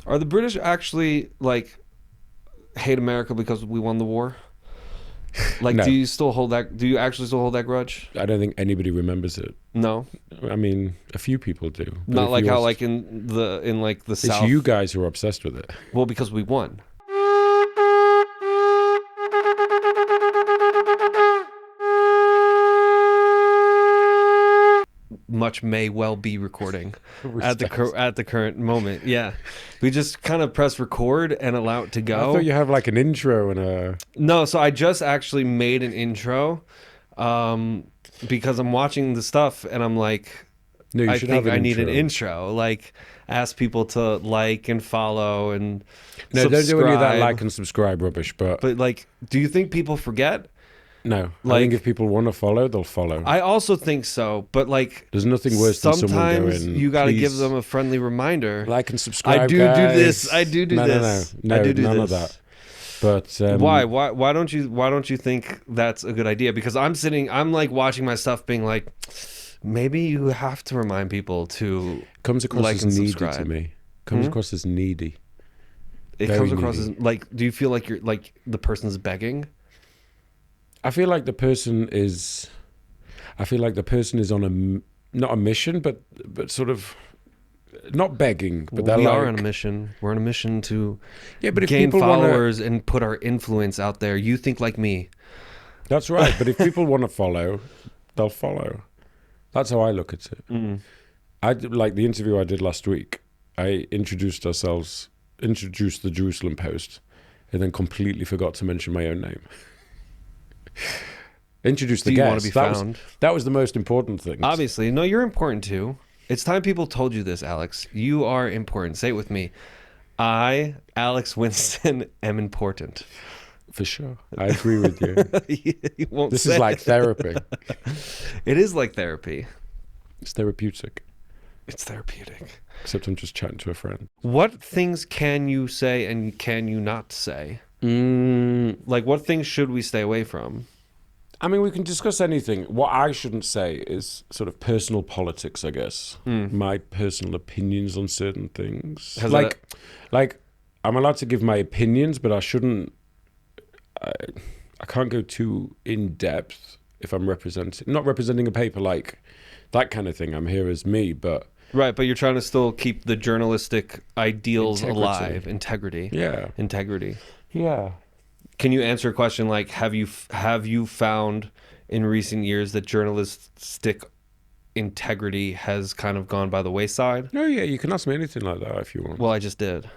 Are the British actually like hate America because we won the war? Like, No, do you still hold that? Do you actually still hold that grudge? I don't think anybody remembers it. No, I mean, a few people do. But not if like you how asked, like in like the it's South. you guys who are obsessed with it. Well, because we won. Much may well be recording Respect. at the current moment. Yeah, we just kind of press record and allow it to I thought go. you have like an intro and a. No, so I just actually made an intro, because I'm watching the stuff and I'm like, No, you I should think have an I need an intro. intro. Like, ask people to like and follow and No, don't do any of that subscribe. like and subscribe rubbish. But But like, do you think people forget? no, I think Like, if people want to follow, they'll follow. I also think so. But like, There's nothing worse than someone sometimes going, you got to give please them a friendly reminder. like and I subscribe, do guys. this. I do no, this. No, I no, do none of this. that. But Why don't you think that's a good idea? Because I'm like watching my stuff being like, maybe you have to remind people to comes across like as and needy subscribe. to me. Comes Hmm? across as needy. It Very comes across needy. as like, do you feel like you're like the person's begging? I feel like the person is. I feel like the person is on not a mission, but sort of not begging, but they're We like, are on a mission. We're on a mission to yeah. But if gain people want to, followers and put our influence out there. You think like me. that's right. But if people want to follow, they'll follow. That's how I look at it. Mm. Like the interview I did last week. I introduced the Jerusalem Post, and then completely forgot to mention my own name. Introduce the Do you want to guest. be found? That was the most important thing. Obviously. No, you're important too. It's time people told you this, Alex. You are important. Say it with me. I, Alex Winston, am important. For sure. I agree with you. You won't This say is like it. therapy. It is like therapy. It's therapeutic. It's therapeutic. Except I'm just chatting to a friend. What things can you say and can you not say? Like, what things should we stay away from? I mean, we can discuss anything. What I shouldn't say is sort of personal politics, I guess. My personal opinions on certain things. Has Like, I'm allowed to give my opinions, but I shouldn't. I can't go too in depth if I'm not representing a paper, like that kind of thing. I'm here as me, but Right, but you're trying to still keep the journalistic ideals Integrity. alive. Integrity. yeah, Integrity. yeah. Can you answer a question like, have you found in recent years that journalistic integrity has kind of gone by the wayside? No, yeah, you can ask me anything like that if you want. Well, I just did.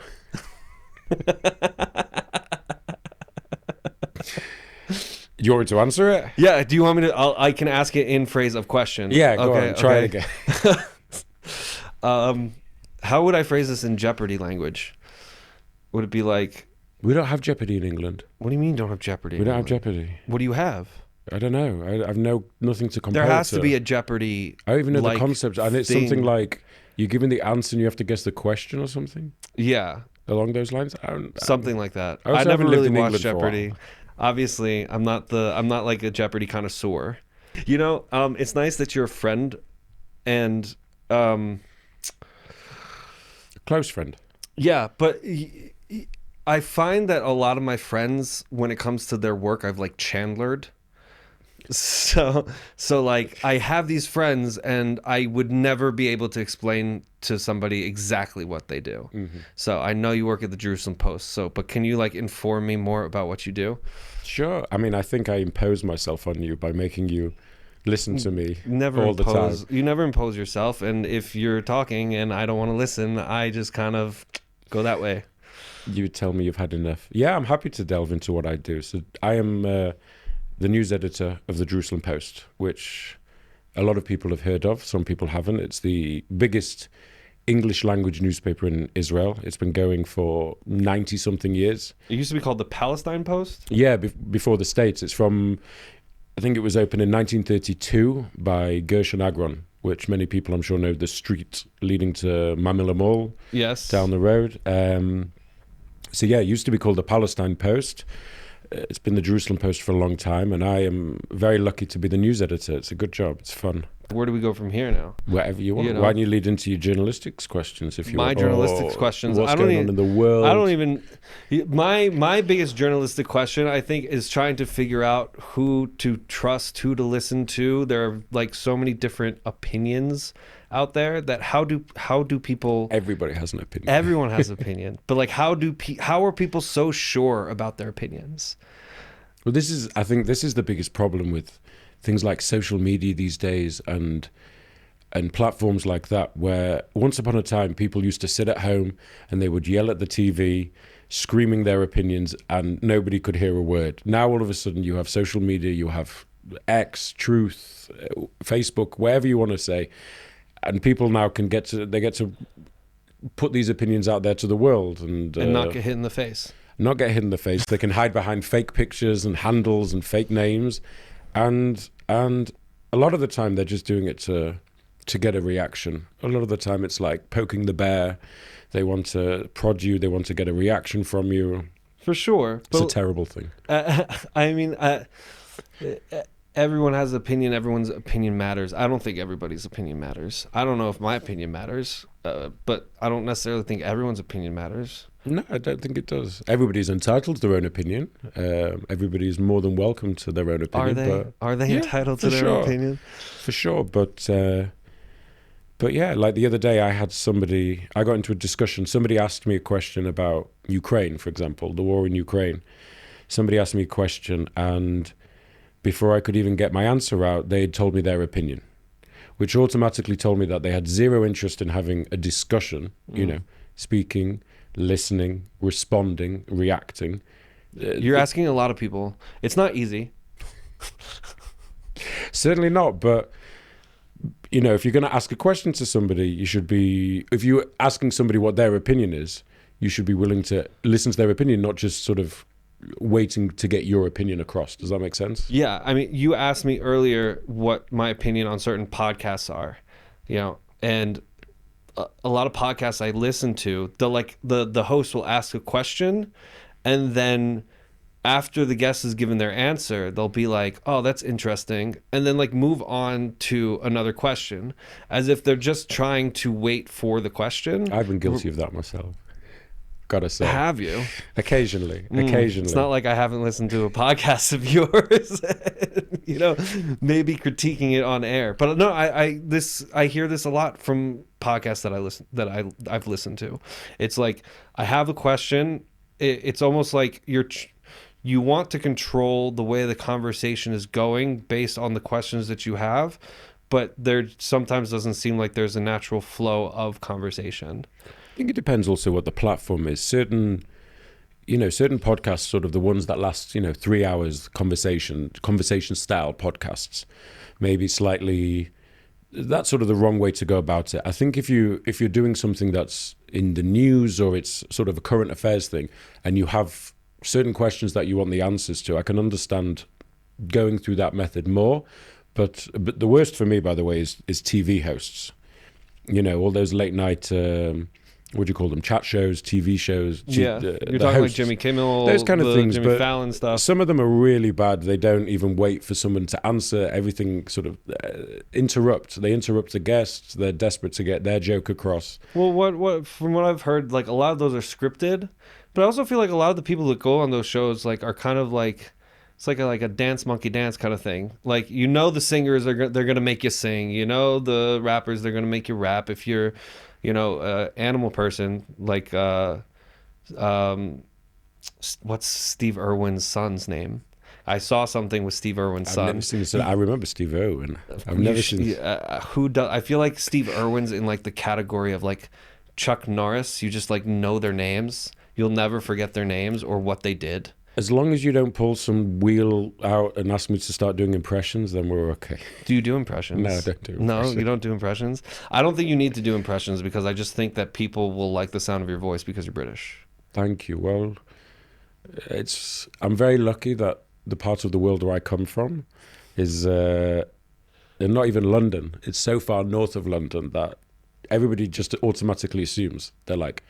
You want me to answer it? Yeah. Do you want me to? I can ask it in phrase of question. Yeah, go on. Try it again. How would I phrase this in Jeopardy language? Would it be like, We don't have Jeopardy in England. what do you mean you don't have Jeopardy? We don't in have England? Jeopardy. What do you have? I don't know. I've nothing to compare. There has it to be a Jeopardy. I don't even know like, the concept, and it's thing. something like you're given the answer and you have to guess the question or something Yeah, along those lines. something like that. I also I never haven't lived really in watched England for a while. Jeopardy. Obviously, I'm not like a Jeopardy connoisseur. You know, it's nice that you're a friend, and Close friend. yeah, but I find that a lot of my friends, when it comes to their work, I've like Chandlered. So like I have these friends and I would never be able to explain to somebody exactly what they do. Mm-hmm. So I know you work at the Jerusalem Post. But can you like inform me more about what you do? Sure. I mean, I think I impose myself on you by making you listen to me Never all the time. You never impose yourself, and if you're talking and I don't want to listen, I just kind of go that way. You tell me you've had enough. Yeah, I'm happy to delve into what I do. So I am the news editor of the Jerusalem Post, which a lot of people have heard of. Some people haven't. It's the biggest English language newspaper in Israel. It's been going for 90 something years. It used to be called the Palestine Post. Yeah, before the States. It's from, I think it was opened in 1932 by Gershon Agron, which many people I'm sure know, the street leading to Mamilla Mall. Yes. Down the road. So yeah, it used to be called the Palestine Post. It's been the Jerusalem Post for a long time, and I am very lucky to be the news editor. It's a good job. It's fun. Where do we go from here now? Whatever you want. You know? Why don't you lead into your journalistics questions if you My want? journalistics questions. What's I don't going even, on in the world? I don't even. My biggest journalistic question, I think, is trying to figure out who to trust, who to listen to. There are like so many different opinions out there that how do people? Everybody has an opinion. Everyone has an opinion, but like how are people so sure about their opinions? Well, I think this is the biggest problem with things like social media these days and platforms like that, where once upon a time people used to sit at home and they would yell at the TV, screaming their opinions, and nobody could hear a word. Now all of a sudden you have social media, you have X, Truth, Facebook, wherever you want to say, and people now get to put these opinions out there to the world and not get hit in the face. Not get hit in the face. They can hide behind fake pictures and handles and fake names, and a lot of the time they're just doing it to get a reaction. A lot of the time it's like poking the bear. They want to prod you. They want to get a reaction from you. For sure. It's a terrible thing. I mean, everyone has an opinion. Everyone's opinion matters. I don't think everybody's opinion matters. I don't know if my opinion matters, but I don't necessarily think everyone's opinion matters. No, I don't think it does. Everybody's entitled to their own opinion. Everybody's more than welcome to their own opinion. Are they entitled to their own opinion? For sure, but yeah, like the other day I got into a discussion. Somebody asked me a question about Ukraine, for example, the war in Ukraine. Somebody asked me a question, and before I could even get my answer out, they had told me their opinion, which automatically told me that they had zero interest in having a discussion, speaking, listening, responding, reacting. You're asking a lot of people. It's not easy. Certainly not, but if you're going to ask a question to somebody, if you're asking somebody what their opinion is, you should be willing to listen to their opinion, not just sort of waiting to get your opinion across. Does that make sense? Yeah. I mean, you asked me earlier what my opinion on certain podcasts are, and a lot of podcasts I listen to, the host will ask a question, and then after the guest has given their answer, they'll be like, oh, that's interesting, and then move on to another question, as if they're just trying to wait for the question. I've been guilty of that myself, gotta say. Have you? Occasionally. It's not like I haven't listened to a podcast of yours, maybe critiquing it on air. But no, I hear this a lot from podcasts I've listened to. It's like I have a question. It's almost like you want to control the way the conversation is going based on the questions that you have, but there sometimes doesn't seem like there's a natural flow of conversation. I think it depends also what the platform is. Certain podcasts, sort of the ones that last, 3 hours, conversation style podcasts, maybe slightly, that's sort of the wrong way to go about it. I think if you're doing something that's in the news or it's sort of a current affairs thing, and you have certain questions that you want the answers to, I can understand going through that method more. But the worst for me, by the way, is TV hosts. All those late night, what do you call them? Chat shows, TV shows. You're talking like Jimmy Kimmel, those kind of things. Jimmy Fallon stuff. Some of them are really bad. They don't even wait for someone to answer. Everything sort of interrupt. They interrupt the guests. They're desperate to get their joke across. Well, what from what I've heard, a lot of those are scripted. But I also feel like a lot of the people that go on those shows are kind of it's like a dance monkey dance kind of thing. The singers they're gonna make you sing. The rappers they're gonna make you rap. If you're animal person, what's Steve Irwin's son's name? I saw something with Steve Irwin's son. I've never seen this. I remember Steve Irwin. I've never seen. Who does? I feel like Steve Irwin's in the category of Chuck Norris. You just know their names. You'll never forget their names or what they did. As long as you don't pull some wheel out and ask me to start doing impressions, then we're okay. Do you do impressions? No, I don't do impressions. No, you don't do impressions? I don't think you need to do impressions because I just think that people will like the sound of your voice because you're British. Thank you. Well, I'm very lucky that the part of the world where I come from is not even London. It's so far north of London that everybody just automatically assumes. They're like,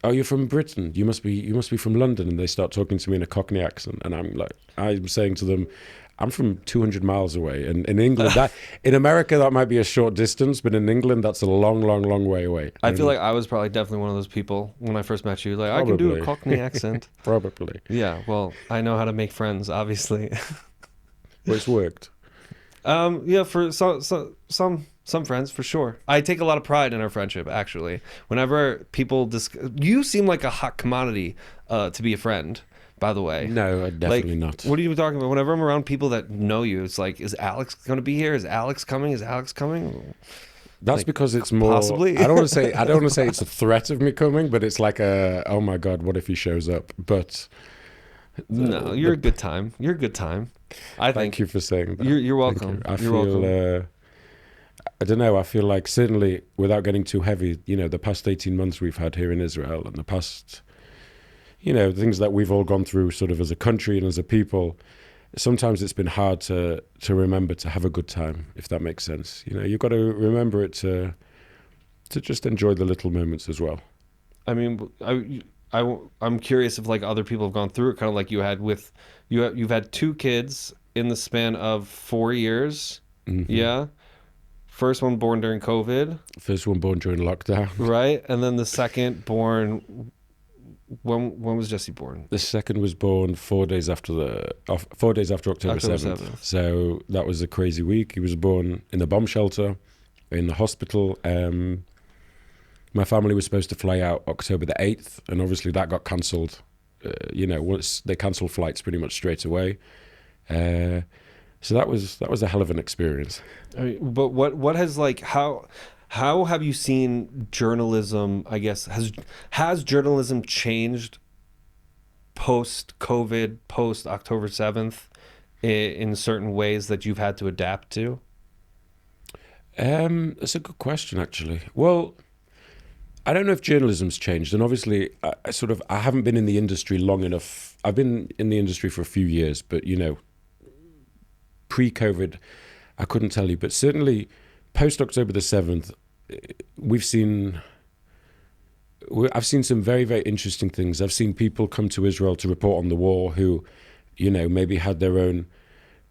oh, you're from Britain. You must be from London. And they start talking to me in a Cockney accent. And I'm saying to them, I'm from 200 miles away, and in England, in America that might be a short distance, but in England that's a long, long, long way away. I feel like I was probably definitely one of those people when I first met you. Like, I can do a Probably. Cockney accent. Probably. Yeah, well, I know how to make friends, obviously. Well, it's worked. Yeah, for some friends, for sure. I take a lot of pride in our friendship, actually. Whenever people you seem like a hot commodity to be a friend, by the way. No, definitely Like, not. what are you talking about? Whenever I'm around people that know you, it's like, is Alex going to be here? Is Alex coming? Is Alex coming? That's Like, because it's more. possibly. I don't want to say it's a threat of me coming, but it's like oh my god, what if he shows up? But No, you're a good time. You're a good time. I think. thank you for saying that. You're Thank welcome. you. I You're feel. welcome. I don't know. I feel like certainly, without getting too heavy, the past 18 months we've had here in Israel, and the past, things that we've all gone through, sort of as a country and as a people. Sometimes it's been hard to remember to have a good time, if that makes sense. You've got to remember it to just enjoy the little moments as well. I mean, I'm curious if like other people have gone through it, kind of like you had with you've had two kids in the span of 4 years. Mm-hmm. Yeah. First one born during COVID. First one born during lockdown. Right. And then the second born, when was Jesse born? The second was born 4 days after October 7th. So that was a crazy week. He was born in the bomb shelter, in the hospital. My family was supposed to fly out October the 8th, and obviously that got cancelled. Once they cancelled flights pretty much straight away. So that was a hell of an experience. I mean, but what has like how have you seen journalism? I guess has journalism changed post COVID, post October 7th, in certain ways that you've had to adapt to? That's a good question, actually. Well, I don't know if journalism's changed, and obviously, I haven't been in the industry long enough. I've been in the industry for a few years, but pre-COVID, I couldn't tell you. But certainly, post October the 7th, I've seen some very, very interesting things. I've seen people come to Israel to report on the war who, maybe had their own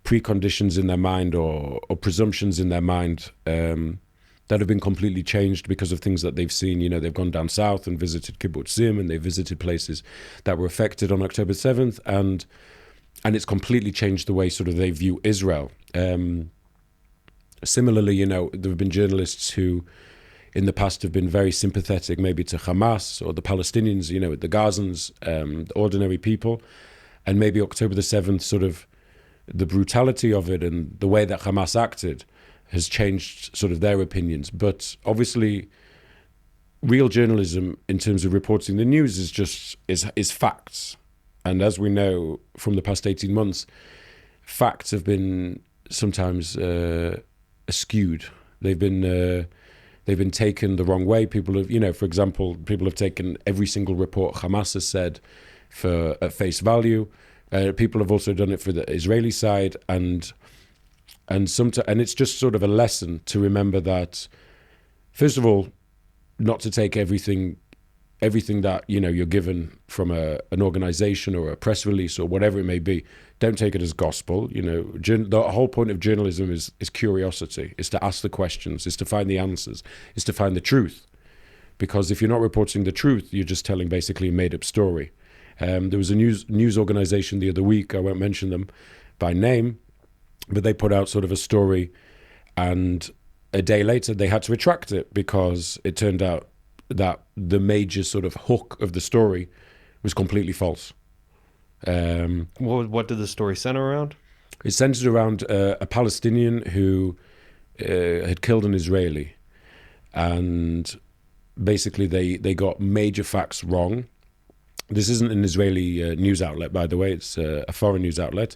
preconditions in their mind or presumptions in their mind that have been completely changed because of things that they've seen. They've gone down south and visited kibbutzim, and they've visited places that were affected on October 7th, and it's completely changed the way sort of they view Israel. Similarly, there have been journalists who in the past have been very sympathetic maybe to Hamas or the Palestinians, the Gazans, the ordinary people, and maybe October the 7th, sort of the brutality of it and the way that Hamas acted has changed sort of their opinions. But obviously, real journalism in terms of reporting the news is facts. And as we know from the past 18 months, facts have been sometimes skewed. They've been taken the wrong way. People have, for example, people have taken every single report Hamas has said at face value. People have also done it for the Israeli side, and it's just sort of a lesson to remember that, first of all, not to take everything that you're given from an organization or a press release or whatever it may be. Don't take it as gospel. The whole point of journalism is curiosity, is to ask the questions, is to find the answers, is to find the truth. Because if you're not reporting the truth, you're just telling basically a made-up story. There was a news organization the other week, I won't mention them by name, but they put out sort of a story, and a day later they had to retract it because it turned out that the major sort of hook of the story was completely false. What did the story center around? It centered around a Palestinian who had killed an Israeli, and basically they got major facts wrong. This isn't an Israeli news outlet, by the way. It's a foreign news outlet.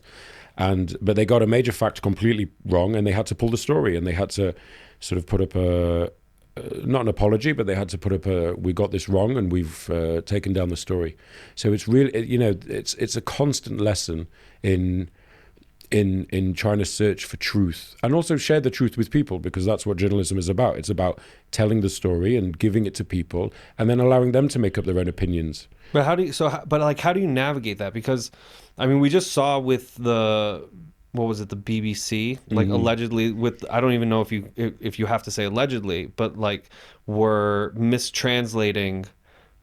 But they got a major fact completely wrong, and they had to pull the story, and they had to sort of put up not an apology, but they had to put up we got this wrong, and we've taken down the story. So it's really, it's a constant lesson in trying to search for truth and also share the truth with people, because that's what journalism is about. It's about telling the story and giving it to people, and then allowing them to make up their own opinions. But how do you navigate that? Because, I mean, we just saw with the what was it, the BBC, like allegedly with, I don't even know if you have to say allegedly, but like were mistranslating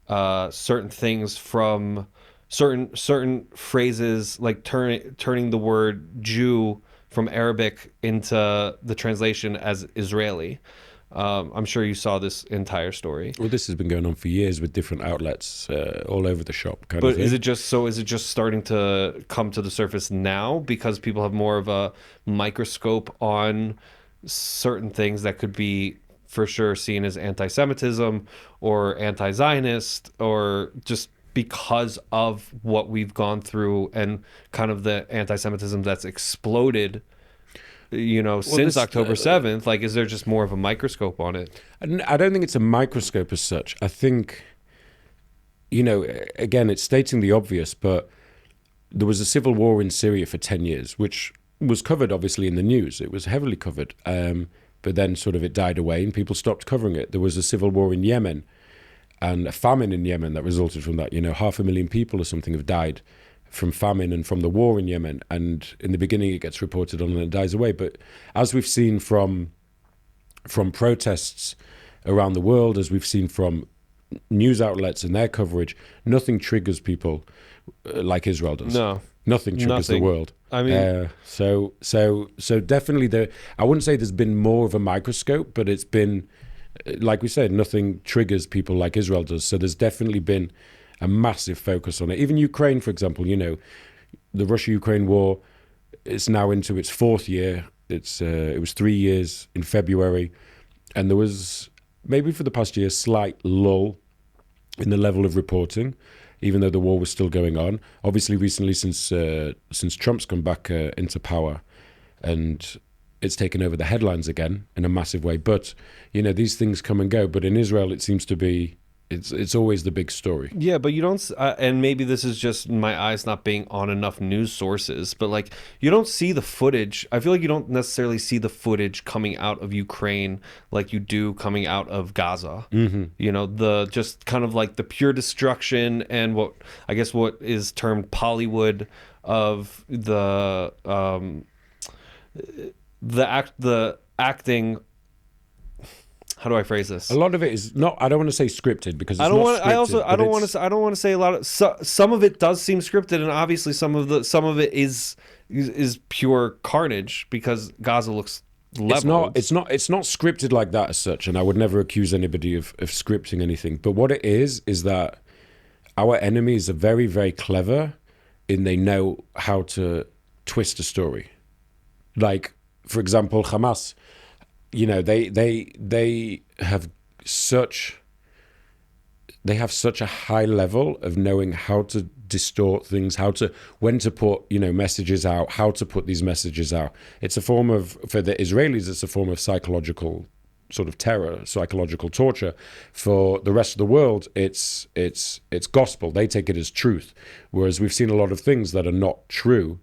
certain things from certain phrases, like turning the word Jew from Arabic into the translation as Israeli. I'm sure you saw this entire story. Well, this has been going on for years with different outlets all over the shop, kind of But thing. is it just starting to come to the surface now because people have more of a microscope on certain things that could be for sure seen as anti-Semitism or anti-Zionist, or just because of what we've gone through and kind of the anti-Semitism that's exploded, since this, October 7th? Like, is there just more of a microscope on it? I don't think it's a microscope as such. I think, again, it's stating the obvious, but there was a civil war in Syria for 10 years, which was covered, obviously, in the news. It was heavily covered. But then sort of it died away and people stopped covering it. There was a civil war in Yemen and a famine in Yemen that resulted from that. 500,000 people or something have died from famine and from the war in Yemen. And in the beginning, it gets reported on and it dies away. But as we've seen from protests around the world, as we've seen from news outlets and their coverage, nothing triggers people like Israel does. No. Nothing triggers the world. I mean, so definitely I wouldn't say there's been more of a microscope, but it's been, like we said, nothing triggers people like Israel does. So there's definitely been a massive focus on it. Even Ukraine, for example, the Russia-Ukraine war is now into its 4th year. It was 3 years in February, and there was maybe for the past year slight lull in the level of reporting, even though the war was still going on. Obviously, recently, since Trump's come back into power, and it's taken over the headlines again in a massive way. But these things come and go. But in Israel, it seems to be it's always the big story. yeah, but you don't, and maybe this is just my eyes not being on enough news sources, but like you don't see the footage. I feel like you don't necessarily see the footage coming out of Ukraine like you do coming out of Gaza. The just kind of like the pure destruction and what is termed Pollywood of the acting. How do I phrase this? A lot of it is not. I don't want to say scripted because it's I don't not want. I scripted, don't want to. I don't want to say a lot of. Some of it does seem scripted, and obviously some of it is pure carnage because Gaza looks leveled. It's not scripted like that as such, and I would never accuse anybody of scripting anything. But what it is that our enemies are very, very clever in they know how to twist a story. Like, for example, Hamas. They have such a high level of knowing how to distort things, when to put messages out, how to put these messages out. It's a form of, for the Israelis, it's a form of psychological sort of terror, psychological torture. For the rest of the world, it's gospel. They take it as truth, whereas we've seen a lot of things that are not true.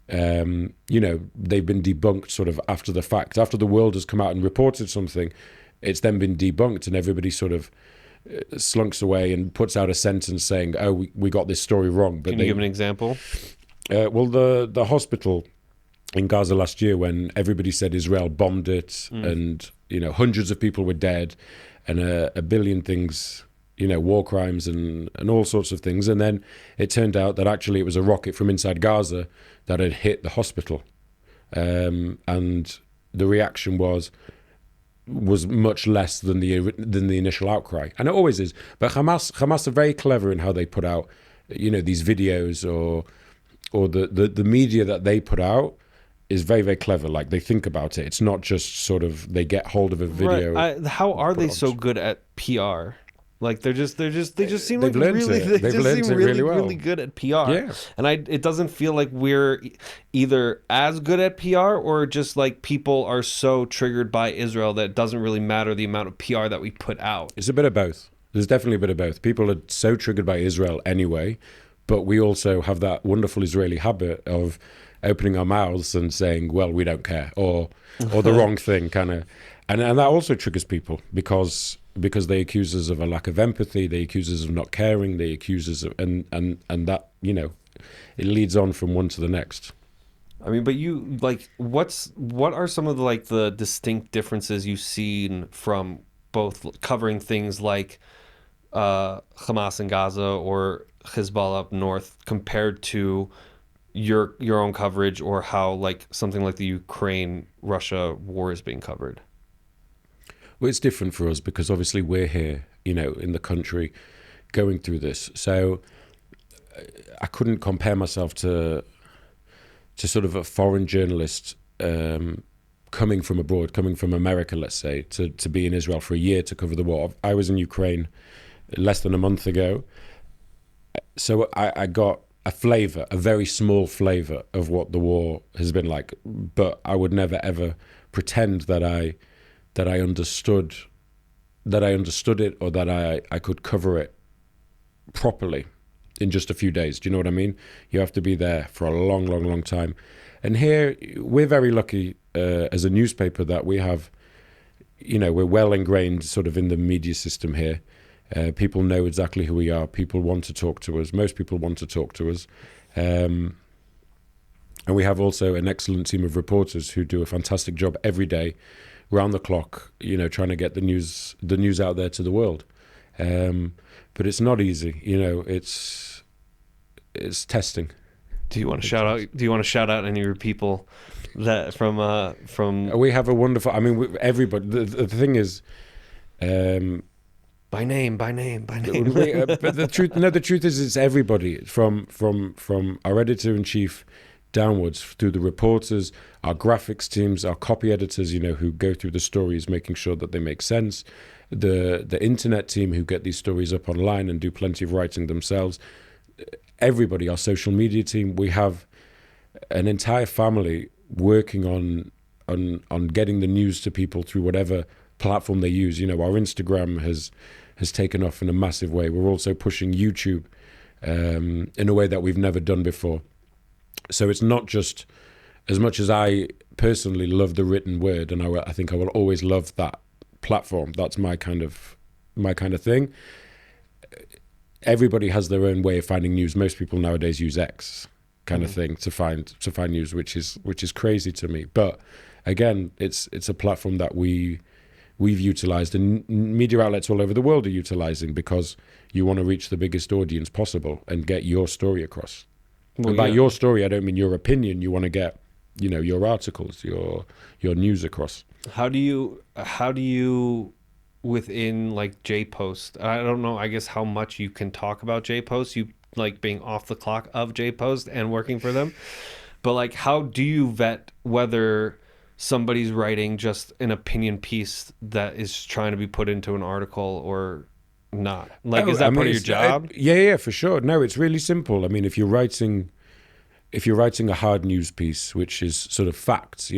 They've been debunked sort of after the fact. After the world has come out and reported something, it's then been debunked, and everybody sort of slunks away and puts out a sentence saying, "Oh, we got this story wrong." But Can you give an example? Well, the hospital in Gaza last year, when everybody said Israel bombed it, and hundreds of people were dead, and a billion things. War crimes and all sorts of things. And then it turned out that actually it was a rocket from inside Gaza that had hit the hospital. And the reaction was much less than the initial outcry. And it always is. But Hamas are very clever in how they put out, these videos or the media that they put out is very, very clever. Like, they think about it. It's not just sort of they get hold of a video. Right. How are they so good at PR? Like they just seem like really good at PR. Yeah. And it doesn't feel like we're either as good at PR or just like people are so triggered by Israel that it doesn't really matter the amount of PR that we put out. It's a bit of both. There's definitely a bit of both. People are so triggered by Israel anyway, but we also have that wonderful Israeli habit of opening our mouths and saying, well, we don't care, or the wrong thing, kind of. And that also triggers people because they accuse us of a lack of empathy, they accuse us of not caring, they accuse us of, and that, it leads on from one to the next. I mean, but you like what are some of the like the distinct differences you've seen from both covering things like Hamas in Gaza or Hezbollah up north compared to your own coverage or how like something like the Ukraine Russia war is being covered? Well, it's different for us because obviously we're here, in the country going through this. So I couldn't compare myself to sort of a foreign journalist coming from abroad, coming from America, let's say, to be in Israel for a year to cover the war. I was in Ukraine less than a month ago. So I got a flavor, a very small flavor of what the war has been like. But I would never ever pretend that I understood it or that I could cover it properly in just a few days. Do you know what I mean? You have to be there for a long, long, long time. And here we're very lucky as a newspaper that we have, we're well ingrained sort of in the media system here. People know exactly who we are. People want to talk to us. Most people want to talk to us. And we have also an excellent team of reporters who do a fantastic job every day, round the clock, trying to get the news out there to the world. But it's not easy, it's testing. Do you want to shout out? Do you want to shout out any of your people that from? We have a wonderful. I mean, everybody. The thing is, By name. but the truth is, it's everybody from our editor in chief downwards through the reporters, our graphics teams, our copy editors, who go through the stories, making sure that they make sense. The internet team who get these stories up online and do plenty of writing themselves. Everybody, our social media team, we have an entire family working on getting the news to people through whatever platform they use. Our Instagram has taken off in a massive way. We're also pushing YouTube in a way that we've never done before. So it's not just, as much as I personally love the written word, and I think I will always love that platform. That's my kind of thing. Everybody has their own way of finding news. Most people nowadays use X kind of thing to find news, which is crazy to me. But again, it's a platform that we've utilized, and media outlets all over the world are utilizing, because you want to reach the biggest audience possible and get your story across. Well, and by your story, I don't mean your opinion. You want to get, your articles, your news across. How do you within like JPost? I don't know, I guess how much you can talk about JPost, you like being off the clock of JPost and working for them. But like, how do you vet whether somebody's writing just an opinion piece that is trying to be put into an article or not? Like, is that part of your job? Yeah, for sure. No, it's really simple. I mean, if you're writing a hard news piece, which is sort of facts,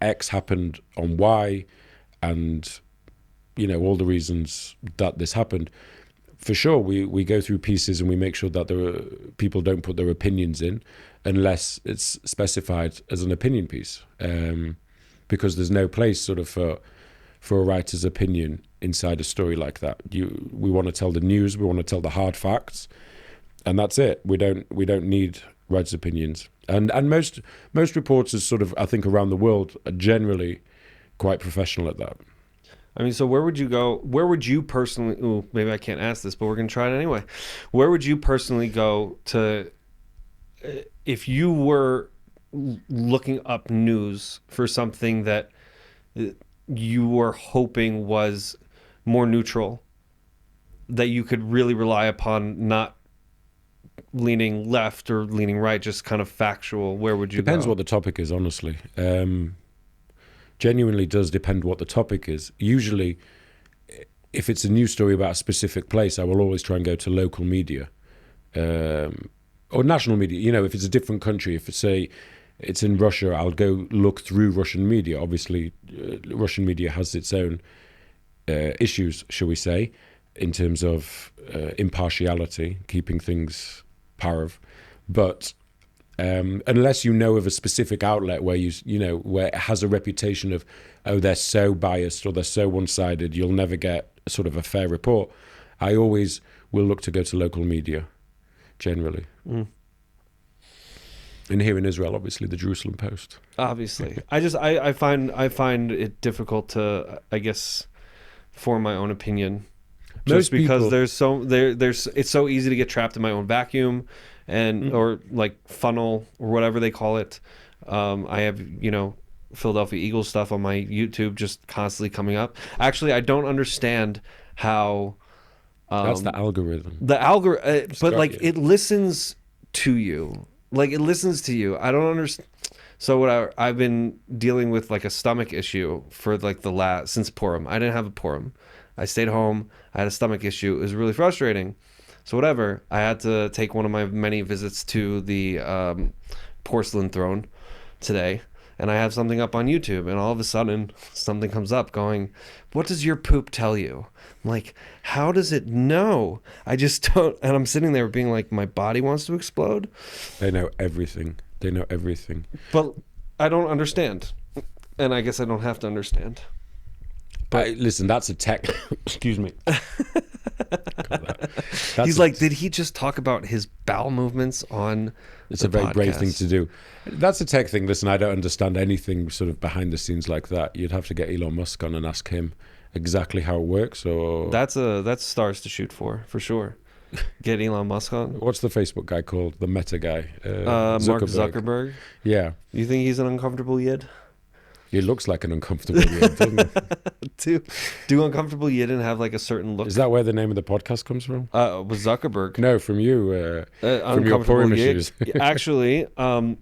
X happened on Y, and all the reasons that this happened, for sure we go through pieces and we make sure that people don't put their opinions in unless it's specified as an opinion piece, because there's no place sort of for a writer's opinion inside a story like that. We want to tell the news, we want to tell the hard facts, and that's it. We don't need writers' opinions. And most reporters sort of, I think, around the world are generally quite professional at that. I mean, so where would you go? Where would you personally? Ooh, maybe I can't ask this, but we're gonna try it anyway. Where would you personally go to if you were looking up news for something that you were hoping was more neutral, that you could really rely upon, not leaning left or leaning right, just kind of factual? Where would you go? Depends what the topic is, honestly. Genuinely does depend what the topic is. Usually, if it's a news story about a specific place, I will always try and go to local media or national media. If it's a different country, if it's in Russia, I'll go look through Russian media. Obviously, Russian media has its own issues, shall we say, in terms of impartiality, keeping things parv. But unless you know of a specific outlet where where it has a reputation of, oh, they're so biased or they're so one-sided, you'll never get sort of a fair report. I always will look to go to local media, generally. And here in Israel, obviously, the Jerusalem Post. Obviously, I find it difficult to, I guess, form my own opinion. Just Most because people, there's it's so easy to get trapped in my own vacuum, and or like funnel or whatever they call it. I have Philadelphia Eagles stuff on my YouTube just constantly coming up. Actually, I don't understand how that's the algorithm. the algorithm, but got like you. it listens to you. Like it listens to you. I don't understand. So I've been dealing with like a stomach issue for like since Purim. I didn't have a Purim. I stayed home. I had a stomach issue. It was really frustrating. So whatever. I had to take one of my many visits to the porcelain throne today, and I have something up on YouTube, and all of a sudden something comes up going, "What does your poop tell you?" I'm like, how does it know? I just don't. And I'm sitting there being like, my body wants to explode. They know everything. They know everything. But I don't understand. And I guess I don't have to understand. But listen, that's a tech. Excuse me. He's like, did he just talk about his bowel movements on It's the a very brave podcast? thing to do. That's a tech thing. Listen, I don't understand anything sort of behind the scenes like that. You'd have to get Elon Musk on and ask him exactly how it works. Or That's stars to shoot for sure. Get Elon Musk on. what's the Facebook guy called? The Meta guy. Mark Zuckerberg. Yeah. You think he's an uncomfortable yid? He looks like an uncomfortable yid, doesn't he? Do uncomfortable yidden have like a certain look? Is that where the name of the podcast comes from? With Zuckerberg? No, from you. From your Uncomfortable porn yid. issues. Actually, I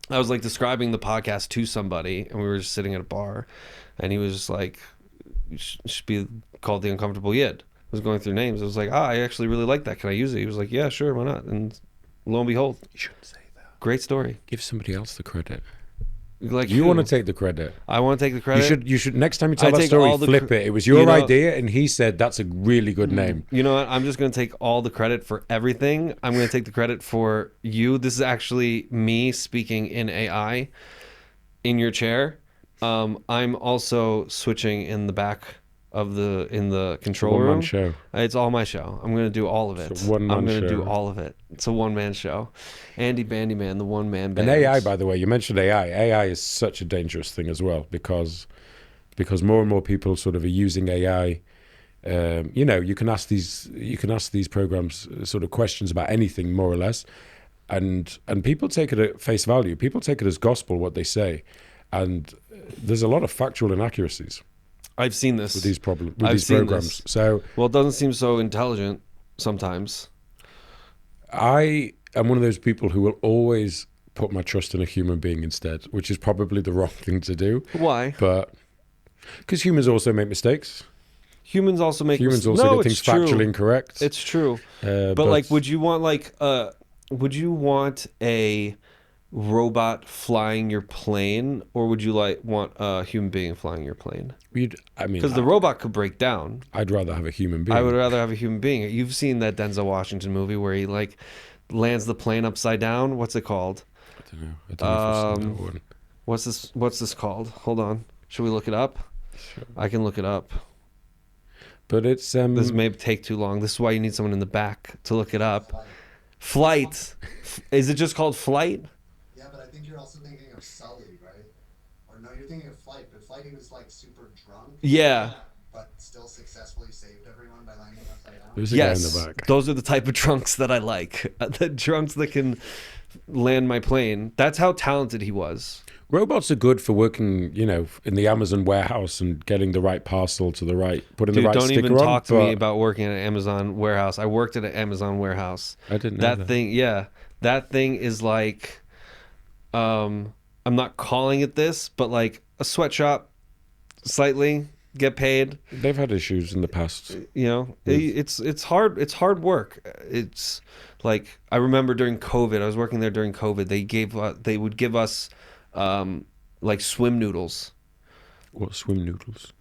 was like describing the podcast to somebody, and we were just sitting at a bar, and he was just like, "You should be called the Uncomfortable Yid." I was going through names. I was like, I actually really like that. Can I use it? He was like, yeah, sure, why not? And lo and behold, You shouldn't say that. great story. Give somebody else the credit. Like You who? want to take the credit. I want to take the credit. You should next time you tell I that take story, all the flip cr- it. It was your you know- idea, and he said that's a really good name. You know what? I'm just going to take all the credit for everything. I'm going to take the credit for you. This is actually me speaking in AI in your chair. I'm also switching in the back of the control One-man room. show. It's all my show. I'm going to do all of it. It's a one-man I'm going to do show. all of it. It's a one-man show. Andy Bandyman, the one-man band. And AI, by the way, you mentioned AI. AI is such a dangerous thing as well because more and more people sort of are using AI. You can ask these programs sort of questions about anything more or less, and people take it at face value. People take it as gospel what they say, and there's a lot of factual inaccuracies I've seen this. with these problems I've these seen programs. this. So Well, it doesn't seem so intelligent sometimes. I am one of those people who will always put my trust in a human being instead, which is probably the wrong thing to do. Why? But because humans also make mistakes. Humans also make Humans mis- also no, get it's things true. factually incorrect. It's true. But But like, would you want a robot flying your plane, or would you want a human being flying your plane? Because the robot could break down. I'd rather have a human being. I would rather have a human being. You've seen that Denzel Washington movie where he like lands the plane upside down. What's it called? I don't know if I've seen that one. What's this called? Hold on. Should we look it up? Sure. I can look it up. But it's This may take too long. This is why you need someone in the back to look it up. Flight. Is it just called Flight? Yeah, but I think you're also thinking of Sully, right? Or no, you're thinking of Flight, but Flight he was like super drunk. Yeah. But still successfully saved everyone by landing upside down. there's a guy in Yes. the back. Those are the type of drunks that I like. The drunks that can land my plane. That's how talented he was. Robots are good for working, in the Amazon warehouse and getting the right parcel to the right, putting Dude, the right don't sticker even on. talk to me but about working at an Amazon warehouse. I worked at an Amazon warehouse. I didn't know That thing, yeah. That thing is like, I'm not calling it this, but like a sweatshop, slightly, get paid. They've had issues in the past. It's hard. It's hard work. It's like, I remember during COVID, I was working there during COVID. They would give us like swim noodles. What, swim noodles?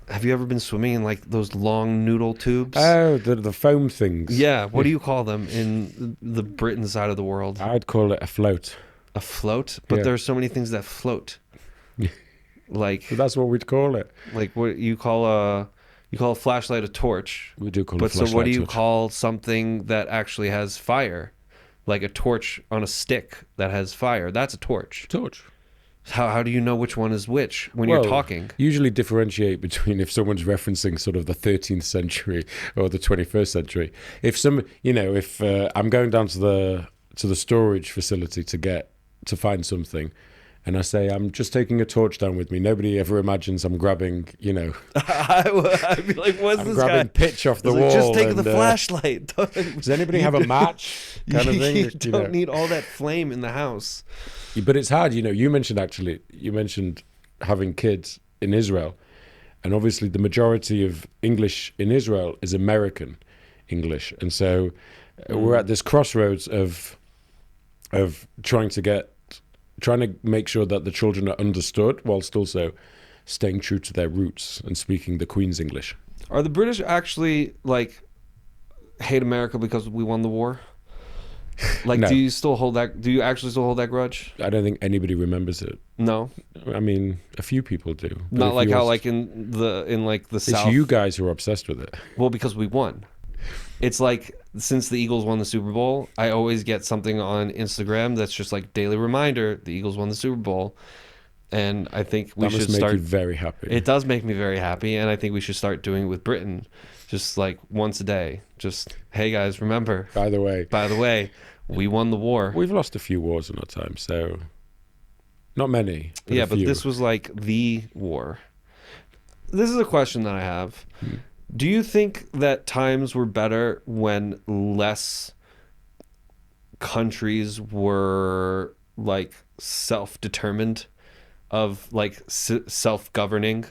Have you ever been swimming in like those long noodle tubes? Oh, the foam things. Yeah. What do you call them in the Britain side of the world? I'd call it a float. A float? But Yeah. there's so many things that float. Like But that's what we'd call it. what you call a flashlight a torch. We do call it But a flashlight. so what do you torch. call something that actually has fire? like a torch on a stick that has fire. That's a torch. Torch. How do you know which one is which when Well, you're talking? usually differentiate between if someone's referencing sort of the 13th century or the 21st century. If some, if I'm going down to the storage facility to find something, and I say I'm just taking a torch down with me, nobody ever imagines I'm grabbing, I'd be like, what's I'm this grabbing guy? pitch off the It's like, wall. just take the and, flashlight. Does anybody have a match? Kind of thing. You don't need all that flame in the house. But it's hard, you mentioned having kids in Israel, and obviously the majority of English in Israel is American English, and so we're at this crossroads of trying to make sure that the children are understood whilst also staying true to their roots and speaking the Queen's English. Are the British actually like hate America because we won the war? Like, No. do you actually still hold that grudge? I don't think anybody remembers it. No, I mean, a few people do. But not if like you how ask- like in the it's South. you guys who are obsessed with it. Well, because we won. It's like since the Eagles won the Super Bowl, I always get something on Instagram that's just like daily reminder: the Eagles won the Super Bowl, and I think we That should must make start. you very happy. It does make me very happy, and I think we should start doing it with Britain, just like once a day. Just hey guys, remember. By the way, We won the war. we've lost a few wars in our time, so not many. But Yeah, a but few. this was like the war. This is a question that I have. Do you think that times were better when less countries were like self-determined, of like self-governing?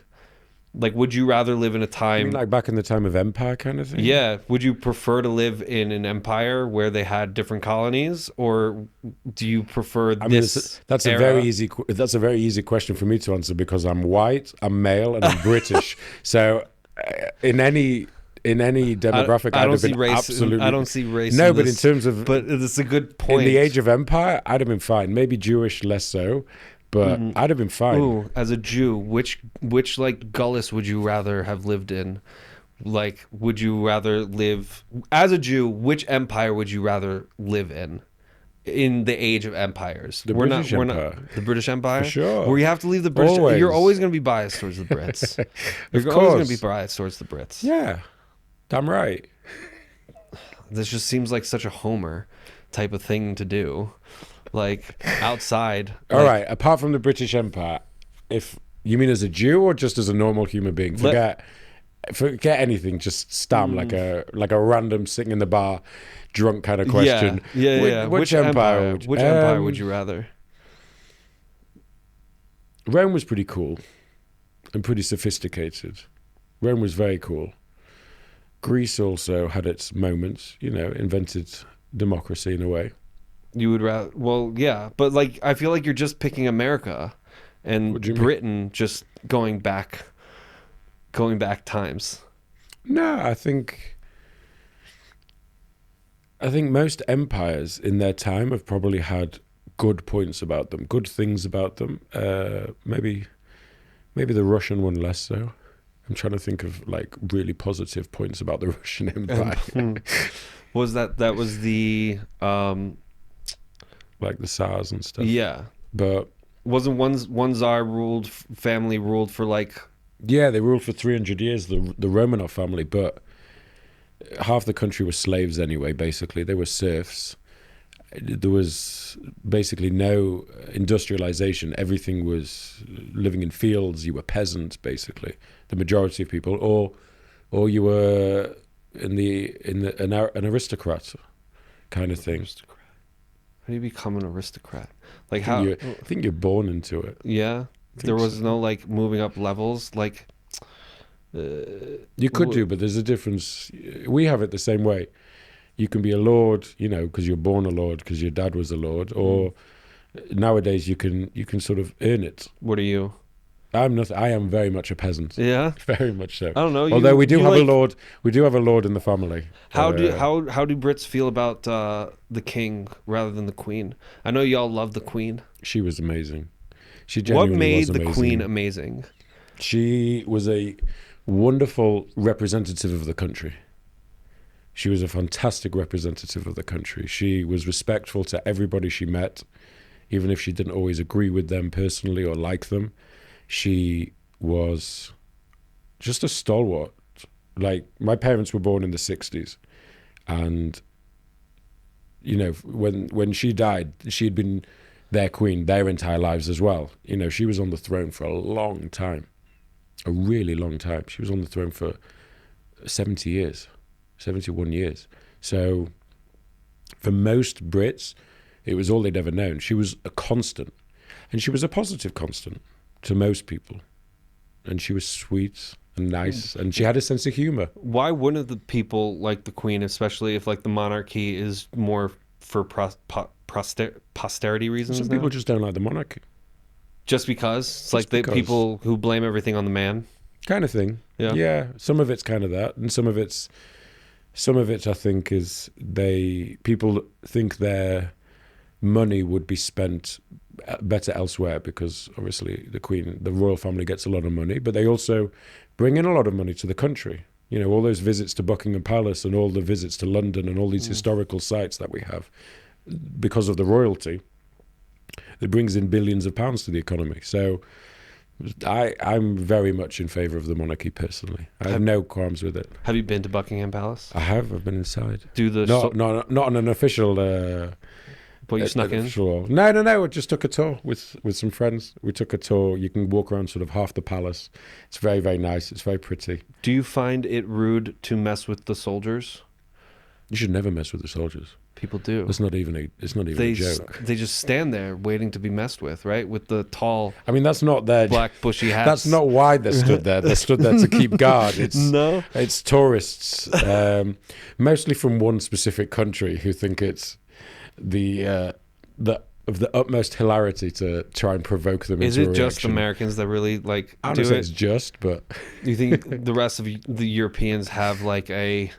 Like, would you rather live in a You time? mean like back in the time of empire kind of thing? Yeah. Would you prefer to live in an empire where they had different colonies, or do you prefer I mean, this? that's a era? very easy question for me to answer because I'm white, I'm male, and I'm British. So in any demographic, I I'd don't have see been race. absolutely. I don't see race. No, in but in this, terms of but it's a good in point. the age of empire, I'd have been fine. Maybe Jewish less so, but I'd have been fine. Ooh, as a Jew, which like gullus would you rather have lived in? Like, would you rather live as a Jew? Which empire would you rather live in? In the age of empires, The we're British not Empire. the British Empire. For sure. Where you have to leave the British. Always. You're always going to be biased towards the Brits. You're Of always going to course. be biased towards the Brits. Yeah, damn right. This just seems like such a Homer type of thing to do. Like outside. All like, right. Apart from the British Empire, if you mean as a Jew or just as a normal human being, forget anything. Just Stam like a random sitting in the bar, drunk kind of question. Yeah. Which empire? Which empire would you rather? Rome was pretty cool and pretty sophisticated. Rome was very cool. Greece also had its moments. Invented democracy in a way. You would rather? Well, yeah, but like I feel like you're just picking America and What do you mean? Britain, just going back times. No, I think most empires in their time have probably had good points about them, good things about them. Maybe the Russian one less so. I'm trying to think of like really positive points about the Russian Empire, Was that was the like the Tsars and stuff. yeah. But Wasn't one Tsar family ruled for like yeah, they ruled for 300 years, the Romanov family, but half the country was slaves anyway, basically. They were serfs. There was basically no industrialization. Everything was living in fields. You were peasants, basically. The majority of people, or you were an aristocrat kind of thing. aristocrat? How do you become an aristocrat? Like I how? think you're born into it. Yeah, there was no like moving up levels. Like You could do, but there's a difference. We have it the same way. You can be a lord, because you're born a lord, because your dad was a lord, or nowadays you can sort of earn it. what are you? I'm not. I am very much a peasant. Yeah, Very much so. I don't know. Although we do you have like- a lord. We do have a lord in the family. How do Brits feel about the king rather than the queen? I know y'all love the queen. She was amazing. She What genuinely made was the amazing. queen amazing? She was a wonderful representative of the country. She was a fantastic representative of the country. She was respectful to everybody she met, even if she didn't always agree with them personally or like them. She was just a stalwart. Like, my parents were born in the 60s, and you know, when she died, she had been their queen their entire lives as well. You know, she was on the throne for a long time, a really long time. She was on the throne for 70 years, 71 years. So for most Brits, it was all they'd ever known. She was a constant, and she was a positive constant to most people. And she was sweet and nice, and she had a sense of humor. Why wouldn't the people like the Queen, especially if like the monarchy is more for posterity reasons? Some now? people just don't like the monarchy. Just because it's like the people who blame everything on the man, kind of thing. Yeah. Some of it's kind of that, and some of it I think is people think their money would be spent better elsewhere, because obviously the royal family gets a lot of money, but they also bring in a lot of money to the country. You know, all those visits to Buckingham Palace and all the visits to London and all these historical sites that we have, because of the royalty, it brings in billions of pounds to the economy. So I'm very much in favour of the monarchy personally. I have no qualms with it. Have you been to Buckingham Palace? I have. I've been inside. Not on an official. But you snuck in? No. I just took a tour with some friends. We took a tour. You can walk around sort of half the palace. It's very, very nice. It's very pretty. Do you find it rude to mess with the soldiers? You should never mess with the soldiers. People do. It's not even a joke. They just stand there waiting to be messed with, right? With the tall, I mean, that's not their black bushy hats. That's not why they stood there. They stood there to keep guard. It's tourists, mostly from one specific country, who think it's of the utmost hilarity to try and provoke them into a reaction. Is it just Americans that really like I do don't say it? It's just, but Do you think the rest of the Europeans have like a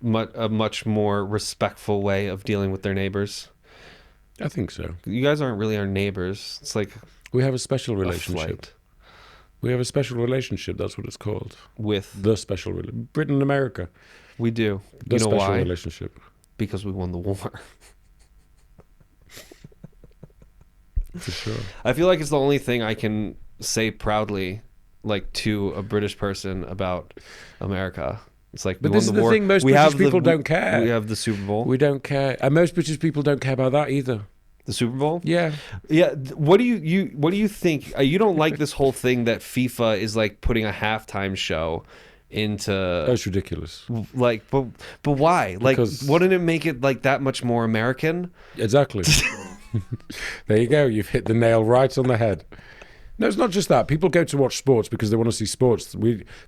much more respectful way of dealing with their neighbors? I think so. You guys aren't really our neighbors. It's like we have a special relationship. We have a special relationship. That's what it's called. With the special Britain and America. We do. The you know special why? Relationship. Because we won the war. For sure. I feel like it's the only thing I can say proudly, like, to a British person about America. It's like, but this is the thing, most British people don't care. We have the Super Bowl. We don't care, and most British people don't care about that either. The Super Bowl? Yeah. What do you think? You don't like this whole thing that FIFA is like putting a halftime show into? That's ridiculous. Like, but why? Like, wouldn't it make it like that much more American? Exactly. There you go. You've hit the nail right on the head. No, it's not just that. People go to watch sports because they want to see sports.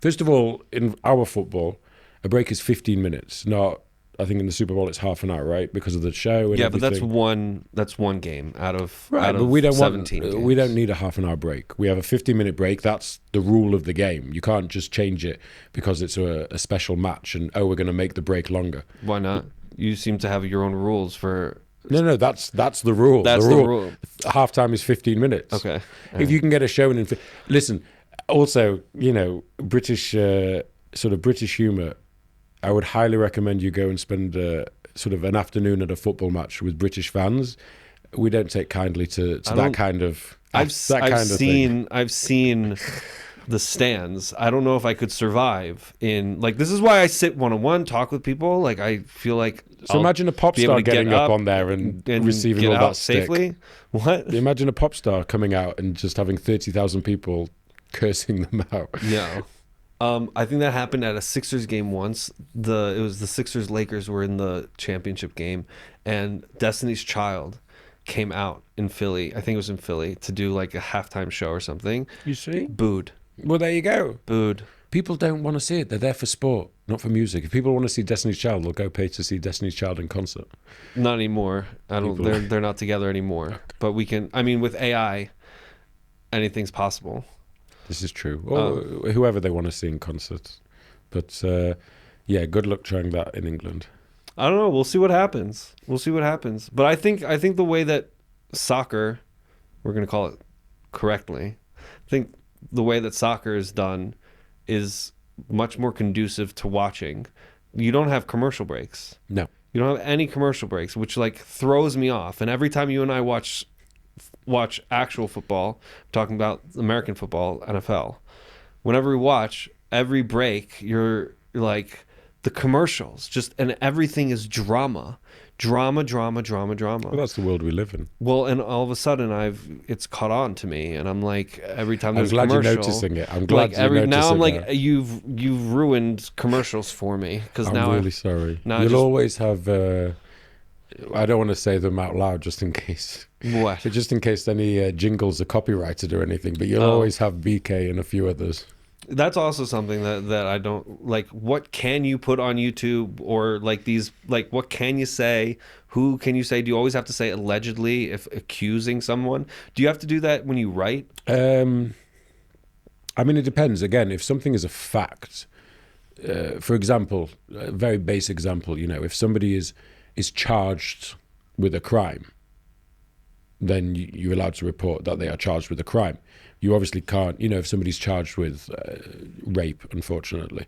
First of all, in our football, a break is 15 minutes. Not, I think in the Super Bowl it's half an hour, right? Because of the show and everything. But that's one game out of right. Out but of we don't 17 want. games. We don't need a half an hour break. We have a 15-minute break. That's the rule of the game. You can't just change it because it's a special match and we're going to make the break longer. Why not? You seem to have your own rules for. No, that's the rule. That's the rule. Halftime is 15 minutes. Okay. If you can get a show in, listen. Also, you know, British sort of British humour. I would highly recommend you go and spend sort of an afternoon at a football match with British fans. We don't take kindly to that kind of. I've seen the stands. I don't know if I could survive in like. This is why I sit one-on-one, talk with people. Like I feel like. So imagine a pop star getting up on there and receiving all that safely. Stick. What? Imagine a pop star coming out and just having 30,000 people cursing them out. Yeah. I think that happened at a Sixers game once. It was the Sixers Lakers were in the championship game, and Destiny's Child came out in Philly. I think it was in Philly to do like a halftime show or something. You see? Booed. Well, there you go. Booed. People don't want to see it. They're there for sport, not for music. If people want to see Destiny's Child, they'll go pay to see Destiny's Child in concert. Not anymore. They're not together anymore. Okay. But we can. I mean, with AI, anything's possible. This is true. Or whoever they want to see in concert. But yeah, good luck trying that in England. I don't know. We'll see what happens. But I think the way that soccer, we're going to call it correctly, I think the way that soccer is done is much more conducive to watching you don't have commercial breaks. No. You don't have any commercial breaks, which like throws me off. And every time you and I watch actual football, I'm talking about American football, NFL, whenever we watch, every break, you're like the commercials, just, and everything is drama. Drama. Well, that's the world we live in. Well, and all of a sudden it's caught on to me, and I'm like, every time I'm there's glad a commercial, you're noticing it. I'm glad like you're noticing now I'm like, that. you've ruined commercials for me, because I'm now really sorry. now I You'll just- always have. I don't want to say them out loud, just in case. what? Just in case any jingles are copyrighted or anything. But you'll Oh. always have BK and a few others. That's also something that I don't like. What can you put on YouTube, or like these, like what can you say? Who can you say? Do you always have to say allegedly if accusing someone? Do you have to do that when you write? I mean, it depends. Again, if something is a fact, for example, a very basic example, if somebody is charged with a crime, then you're allowed to report that they are charged with a crime. You obviously can't, if somebody's charged with rape, unfortunately,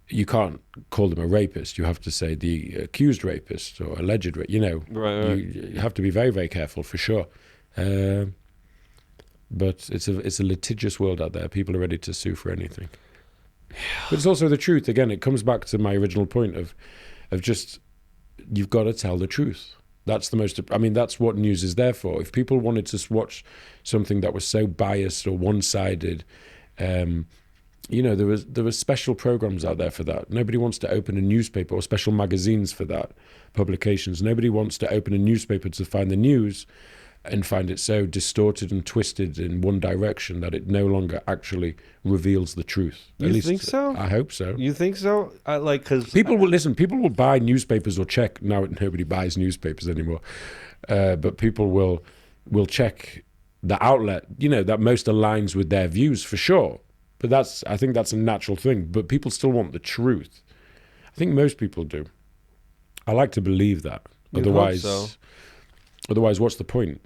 you can't call them a rapist. You have to say the accused rapist or alleged rapist. Right. You have to be very, very careful for sure. But it's a litigious world out there. People are ready to sue for anything. But it's also the truth. Again, it comes back to my original point of just, you've got to tell the truth. That's the most. I mean, that's what news is there for. If people wanted to watch something that was so biased or one-sided, there was special programs out there for that. Nobody wants to open a newspaper, or special magazines for that, publications. Nobody wants to open a newspaper to find the news and find it so distorted and twisted in one direction that it no longer actually reveals the truth. You At least, think so? I hope so. You think so? Because People will buy newspapers or check. Now nobody buys newspapers anymore, but people will check the outlet, that most aligns with their views for sure. But I think that's a natural thing. But people still want the truth. I think most people do. I like to believe that. You'd Otherwise, hope so. Otherwise, what's the point?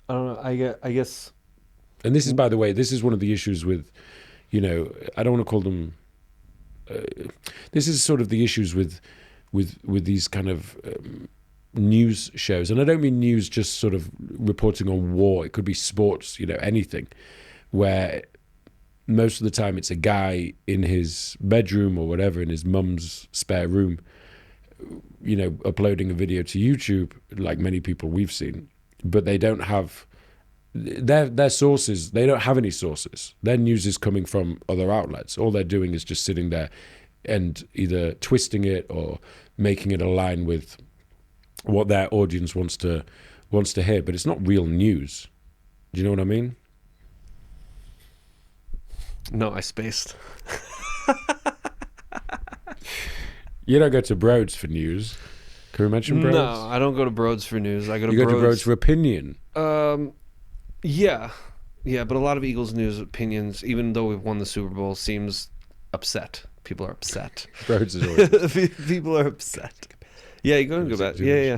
I don't know. I guess. And this is, by the way, this is one of the issues with, I don't want to call them. This is sort of the issues with these kind of news shows, and I don't mean news just sort of reporting on war. It could be sports, anything, where most of the time it's a guy in his bedroom or whatever, in his mum's spare room, uploading a video to YouTube, like many people we've seen, but they don't have their sources. They don't have any sources. Their news is coming from other outlets. All they're doing is just sitting there and either twisting it or making it align with what their audience wants to hear. But it's not real news. Do you know what I mean? No, I spaced. You don't go to Broads for news. Can we mention Broads? No, I don't go to Broads for news. I go to You go Broads. to Broads for opinion. Yeah, but a lot of Eagles news opinions, even though we've won the Super Bowl, seems upset. People are upset. Broads is always. People are upset. Yeah, you go and go back. Yeah.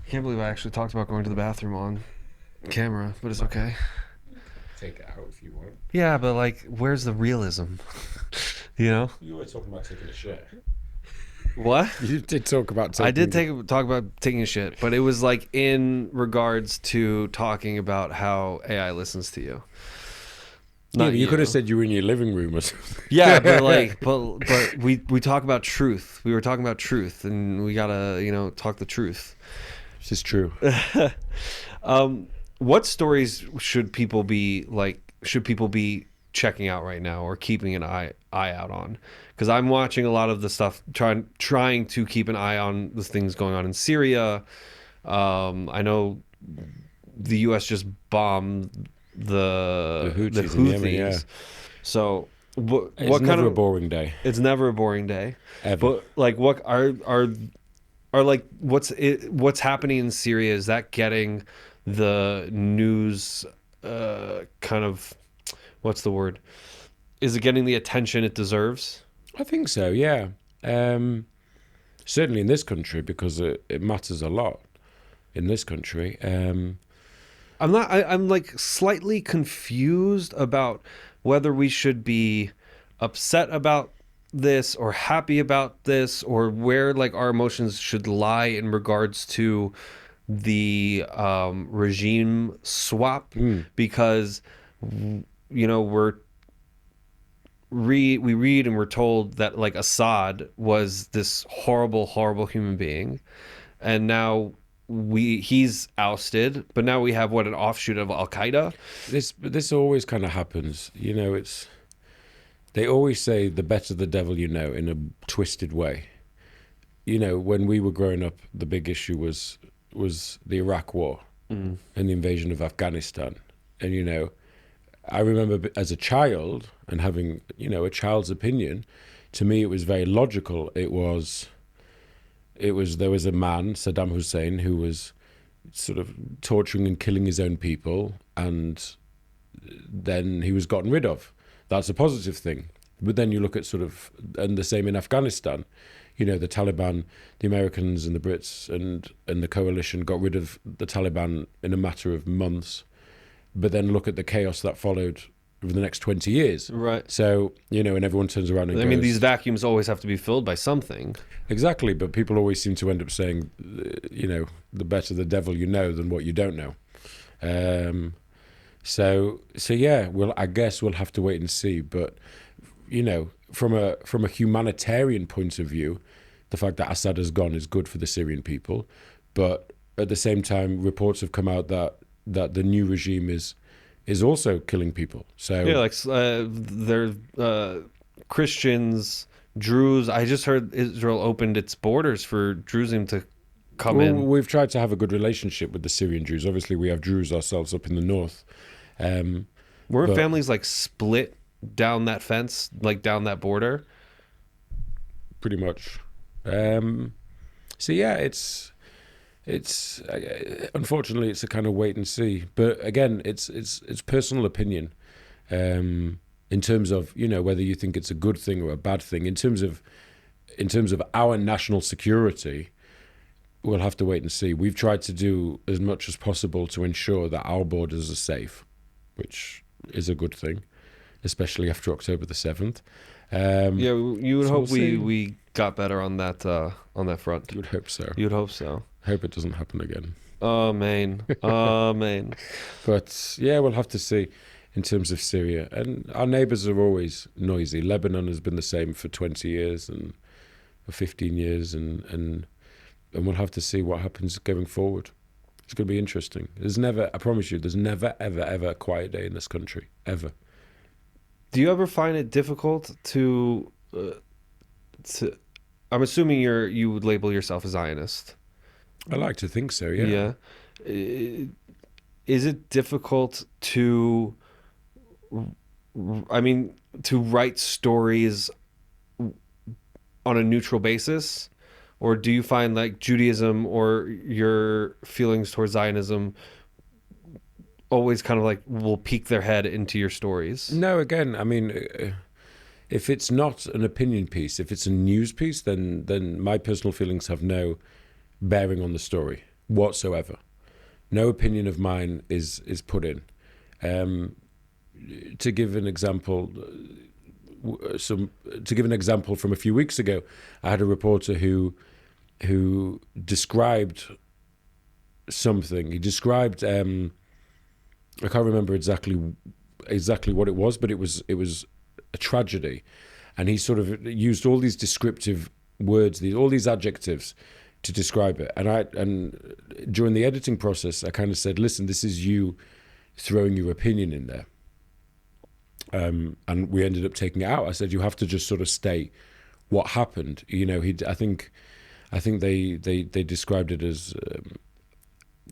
Can't believe I actually talked about going to the bathroom on camera, but it's okay. Take it out if you want. Yeah, but like, where's the realism? You were talking about taking a shit. What? You did talk about taking... I did talk about taking a shit, but it was like in regards to talking about how AI listens to you. Yeah, you could have said you were in your living room or something. Yeah, but we talk about truth. We were talking about truth, and we gotta talk the truth. This is true. What stories should people be checking out right now or keeping an eye out on? Because I'm watching a lot of the stuff, trying to keep an eye on the things going on in Syria. I know the U.S. just bombed the Houthis in Yemen, yeah. So what It's kind never of a boring day. It's never a boring day. Ever. But like, what are like what's happening in Syria? Is that getting the news kind of, what's the word? Is it getting the attention it deserves? I think so, yeah. Certainly in this country, because it matters a lot in this country. I'm like slightly confused about whether we should be upset about this or happy about this, or where like our emotions should lie in regards to the regime swap, because we read and we're told that like Assad was this horrible human being, and now he's ousted, but now we have an offshoot of Al Qaeda. This always kind of happens. They always say the better the devil you know, in a twisted way. When we were growing up, the big issue was the Iraq War and the invasion of Afghanistan. And I remember as a child and having a child's opinion. To me, it was very logical. There was a man, Saddam Hussein, who was sort of torturing and killing his own people, and then he was gotten rid of. That's a positive thing. But then you look at and the same in Afghanistan. The Taliban, the Americans and the Brits and the coalition got rid of the Taliban in a matter of months. But then look at the chaos that followed over the next 20 years. Right. So, and everyone turns around and goes, these vacuums always have to be filled by something. Exactly, but people always seem to end up saying, the better the devil you know than what you don't know. So yeah, I guess we'll have to wait and see. But, from a humanitarian point of view, the fact that Assad has gone is good for the Syrian people. But at the same time, reports have come out that the new regime is also killing people. So yeah, like they're Christians, Druze. I just heard Israel opened its borders for Druze to come in. We've tried to have a good relationship with the Syrian Jews. Obviously, we have Druze ourselves up in the north. Were families like split down that fence, like down that border? Pretty much. So yeah, it's unfortunately it's a kind of wait and see. But again, it's personal opinion. In terms of whether you think it's a good thing or a bad thing. In terms of our national security, we'll have to wait and see. We've tried to do as much as possible to ensure that our borders are safe, which is a good thing, especially after October the 7th. Yeah, you would hope we got better on that front. You would hope so. You'd hope so. Hope it doesn't happen again. Amen. Amen. But yeah, we'll have to see in terms of Syria. And our neighbours are always noisy. Lebanon has been the same for 20 years and for 15 years, and we'll have to see what happens going forward. It's going to be interesting. I promise you, there's never, ever, ever a quiet day in this country. Ever. Do you ever find it difficult to I'm assuming you would label yourself a Zionist. I like to think so, yeah. Yeah. Is it difficult to write stories on a neutral basis? Or do you find like Judaism or your feelings towards Zionism always kind of like will peek their head into your stories? No, again, if it's not an opinion piece, if it's a news piece, then my personal feelings have no bearing on the story whatsoever. No opinion of mine is put in. To give an example, from a few weeks ago, I had a reporter who described something. He described I can't remember exactly what it was, but it was a tragedy, and he sort of used all these descriptive words, all these adjectives to describe it. And during the editing process, I kind of said, "Listen, this is you throwing your opinion in there." And we ended up taking it out. I said, "You have to just sort of state what happened." I think they described it as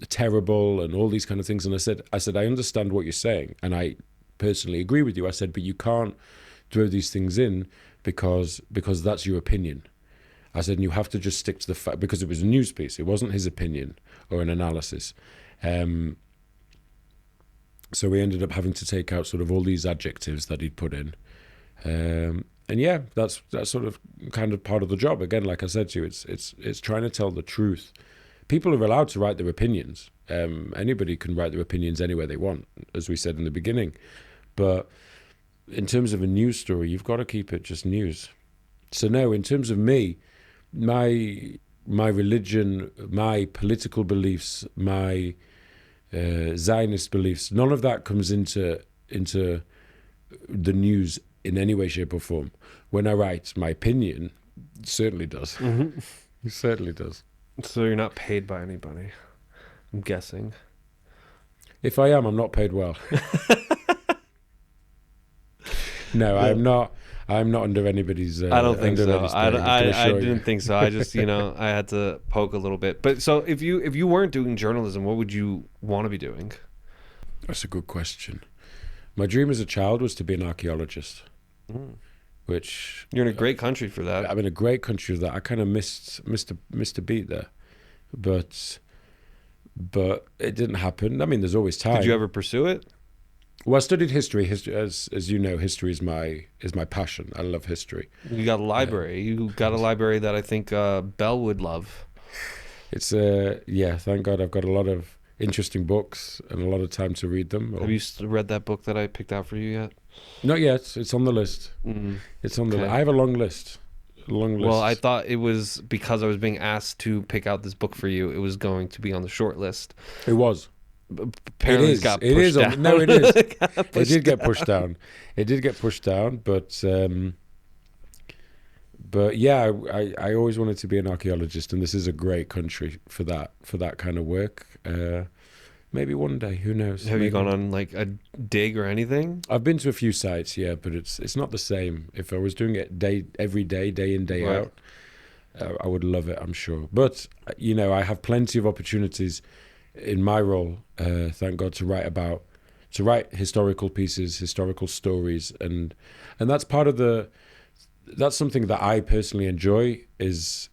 terrible and all these kind of things. And I said, I understand what you're saying, and I personally agree with you. I said, but you can't throw these things in because that's your opinion. I said, and you have to just stick to the fact, because it was a news piece. It wasn't his opinion or an analysis. So we ended up having to take out sort of all these adjectives that he'd put in. And yeah, that's sort of kind of part of the job. Again, like I said to you, it's trying to tell the truth. People are allowed to write their opinions. Anybody can write their opinions anywhere they want, as we said in the beginning. But in terms of a news story, you've got to keep it just news. So no, in terms of me, my religion, my political beliefs, my Zionist beliefs, none of that comes into the news in any way, shape, or form. When I write my opinion, it certainly does. Mm-hmm. It certainly does. So you're not paid by anybody, I'm guessing. If I am, I'm not paid well. No, Yeah. I'm not. I'm not under anybody's. I don't think so. anybody's pay, can I assure you. didn't think so. I just, I had to poke a little bit. But so if you weren't doing journalism, what would you want to be doing? That's a good question. My dream as a child was to be an archaeologist, which You're in a great country for that. I'm in a great country that I kind of missed a beat there, but it didn't happen. I mean, there's always time. Did you ever pursue it? Well, I studied history. History, as you know, history is my passion. I love history. You got a library. You got a library that I think Belle would love. It's yeah. Thank God, I've got a lot of interesting books and a lot of time to read them. Have you read that book that I picked out for you yet? Not yet. It's on the list. It's on the. Okay. I have a long list. Well, I thought it was because I was being asked to pick out this book for you. It was going to be on the short list. It was. Apparently, it is. got It pushed is. down. No, it is. It got It pushed did get down. pushed down. It did get pushed down, but yeah, I always wanted to be an archaeologist, and this is a great country for that kind of work. Maybe one day, who knows? Have you Maybe. gone on like a dig or anything? I've been to a few sites, yeah, but it's not the same. If I was doing it every day, day in, day Right. out, I would love it, I'm sure. But I have plenty of opportunities in my role, thank God, to write historical pieces, historical stories, and that's part of that's something that I personally enjoy is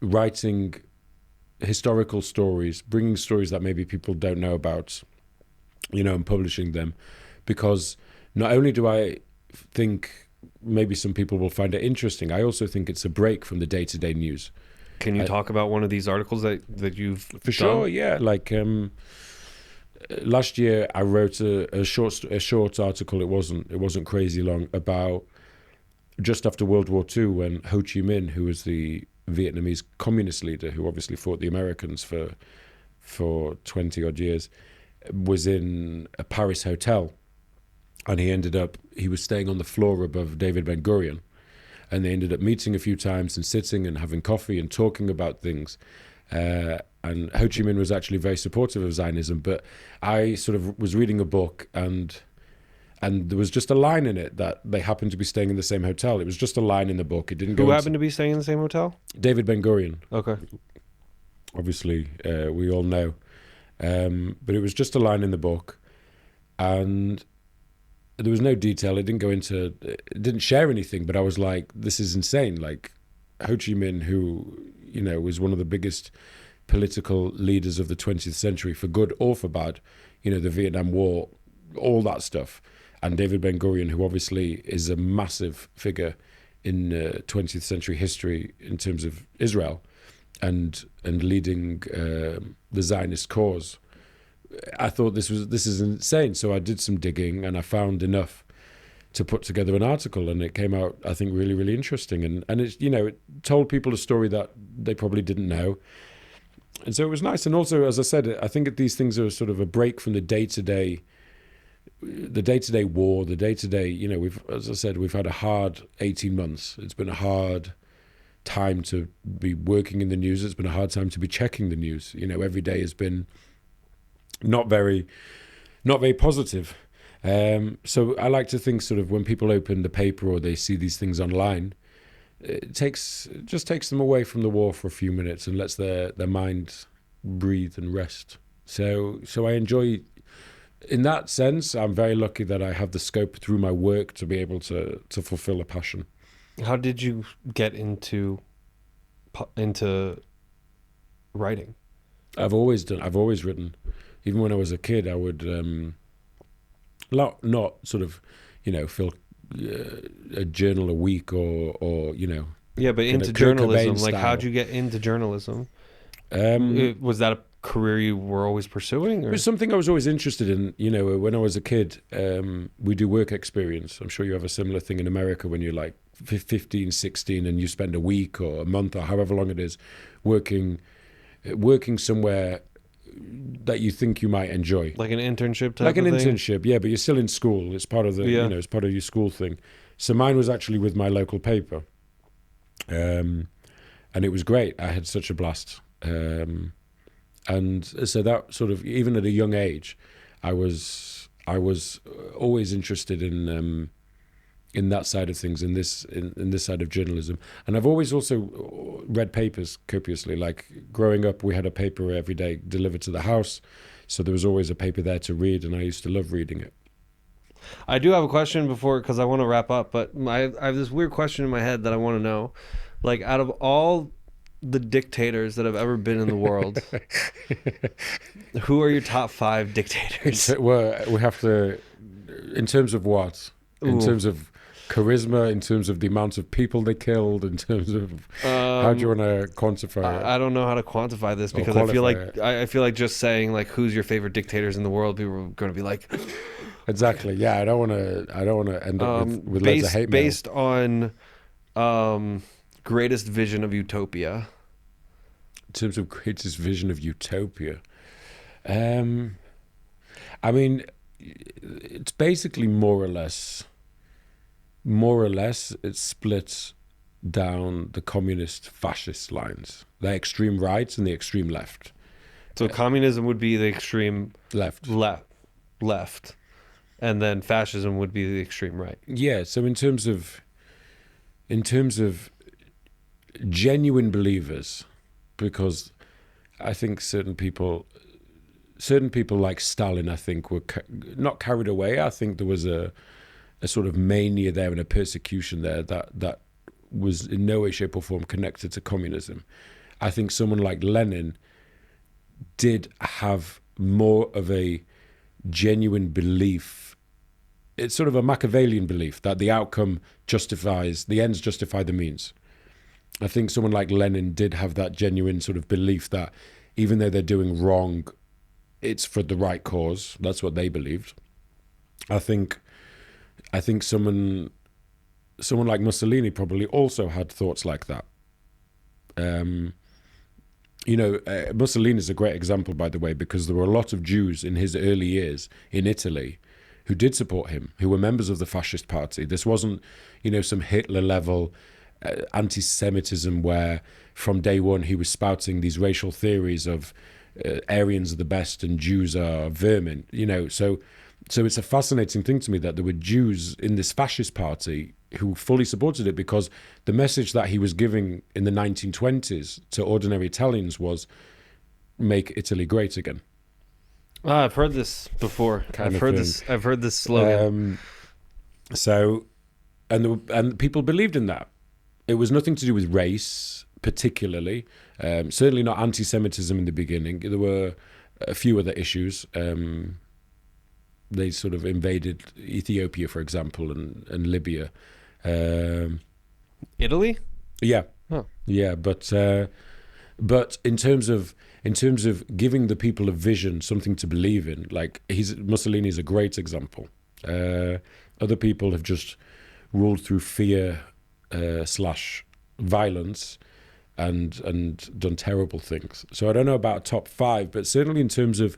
writing historical stories, bringing stories that maybe people don't know about, and publishing them, because not only do I think maybe some people will find it interesting, I also think it's a break from the day-to-day news. Can you talk about one of these articles that you've For sure, yeah. Like last year, I wrote a short article. It wasn't crazy long, about just after World War II, when Ho Chi Minh, who was the Vietnamese communist leader, who obviously fought the Americans for 20 odd years, was in a Paris hotel, and he was staying on the floor above David Ben Gurion. And they ended up meeting a few times and sitting and having coffee and talking about things. And Ho Chi Minh was actually very supportive of Zionism. But I sort of was reading a book, and there was just a line in it that they happened to be staying in the same hotel. It was just a line in the book. It didn't go. Who happened to be staying in the same hotel? David Ben Gurion. Okay. Obviously, we all know. But it was just a line in the book, and there was no detail. It didn't share anything, but I was like, this is insane. Like, Ho Chi Minh, who, was one of the biggest political leaders of the 20th century, for good or for bad, the Vietnam War, all that stuff. And David Ben Gurion, who obviously is a massive figure in 20th century history in terms of Israel and leading the Zionist cause. I thought this is insane. So I did some digging, and I found enough to put together an article, and it came out, I think, really, really interesting. And it's, it told people a story that they probably didn't know. And so it was nice. And also, as I said, I think that these things are sort of a break from the day-to-day war, the day-to-day, as I said, we've had a hard 18 months. It's been a hard time to be working in the news. It's been a hard time to be checking the news. Every day has been not very positive. So I like to think, sort of, when people open the paper or they see these things online, it just takes them away from the war for a few minutes and lets their mind breathe and rest. So I enjoy, in that sense, I'm very lucky that I have the scope through my work to be able to fulfill a passion. How did you get into writing? I've always written. Even when I was a kid, I would not sort of, fill a journal a week or Yeah, but into Kurt journalism, Cobain like, style. how'd you get into journalism? Was that career you were always pursuing? It Or? was something I was always interested in. You know, when I was a kid, we do work experience. I'm sure you have a similar thing in America when you're like 15, 16 and you spend a week or a month or however long it is working somewhere that you think you might enjoy. Like an internship type Like an of thing? internship, yeah, but you're still in school. It's part of the, Yeah. you know, it's part of your school thing. So mine was actually with my local paper. And it was great. I had such a blast. And so that sort of, even at a young age, I was always interested in that side of things, in this side of journalism. And I've always also read papers copiously. Like growing up, we had a paper every day delivered to the house, so there was always a paper there to read, and I used to love reading it. I do have a question before, because I want to wrap up, but I have this weird question in my head that I want to know. Like, out of all the dictators that have ever been in the world, who are your top 5 dictators? Well, we have to, in terms of what? In Ooh. terms of charisma, in terms of the amount of people they killed, in terms of how do you want to quantify it? I don't know how to quantify this, Or because I feel qualify like I feel like just saying like who's your favorite dictators in the world, people are going to be like, Exactly. Yeah, I don't want to end up with loads of hate mail. based on greatest vision of utopia. In terms of greatest vision of utopia, I mean, it's basically more or less it's split down the communist fascist lines, the extreme right and the extreme left. So communism would be the extreme Left. left, and then fascism would be the extreme right. Yeah, so in terms of genuine believers, because I think certain people like Stalin, I think, were not carried away. I think there was a sort of mania there and a persecution there that was in no way, shape or form connected to communism. I think someone like Lenin did have more of a genuine belief. It's sort of a Machiavellian belief that the outcome justifies, the ends justify the means. I think someone like Lenin did have that genuine sort of belief that even though they're doing wrong, it's for the right cause. That's what they believed. I think someone like Mussolini probably also had thoughts like that. Mussolini is a great example, by the way, because there were a lot of Jews in his early years in Italy who did support him, who were members of the fascist party. This wasn't, some Hitler level anti-Semitism where from day one he was spouting these racial theories of Aryans are the best and Jews are vermin. So it's a fascinating thing to me that there were Jews in this fascist party who fully supported it, because the message that he was giving in the 1920s to ordinary Italians was make Italy great again. I've heard this before. I've heard this slogan. And people believed in that. It was nothing to do with race, particularly. Certainly not anti-Semitism in the beginning. There were a few other issues. They sort of invaded Ethiopia, for example, and Libya. Italy? Yeah, Huh. yeah, but in terms of giving the people a vision, something to believe in, like Mussolini is a great example. Other people have just ruled through fear / violence and done terrible things. So I don't know about top 5, but certainly in terms of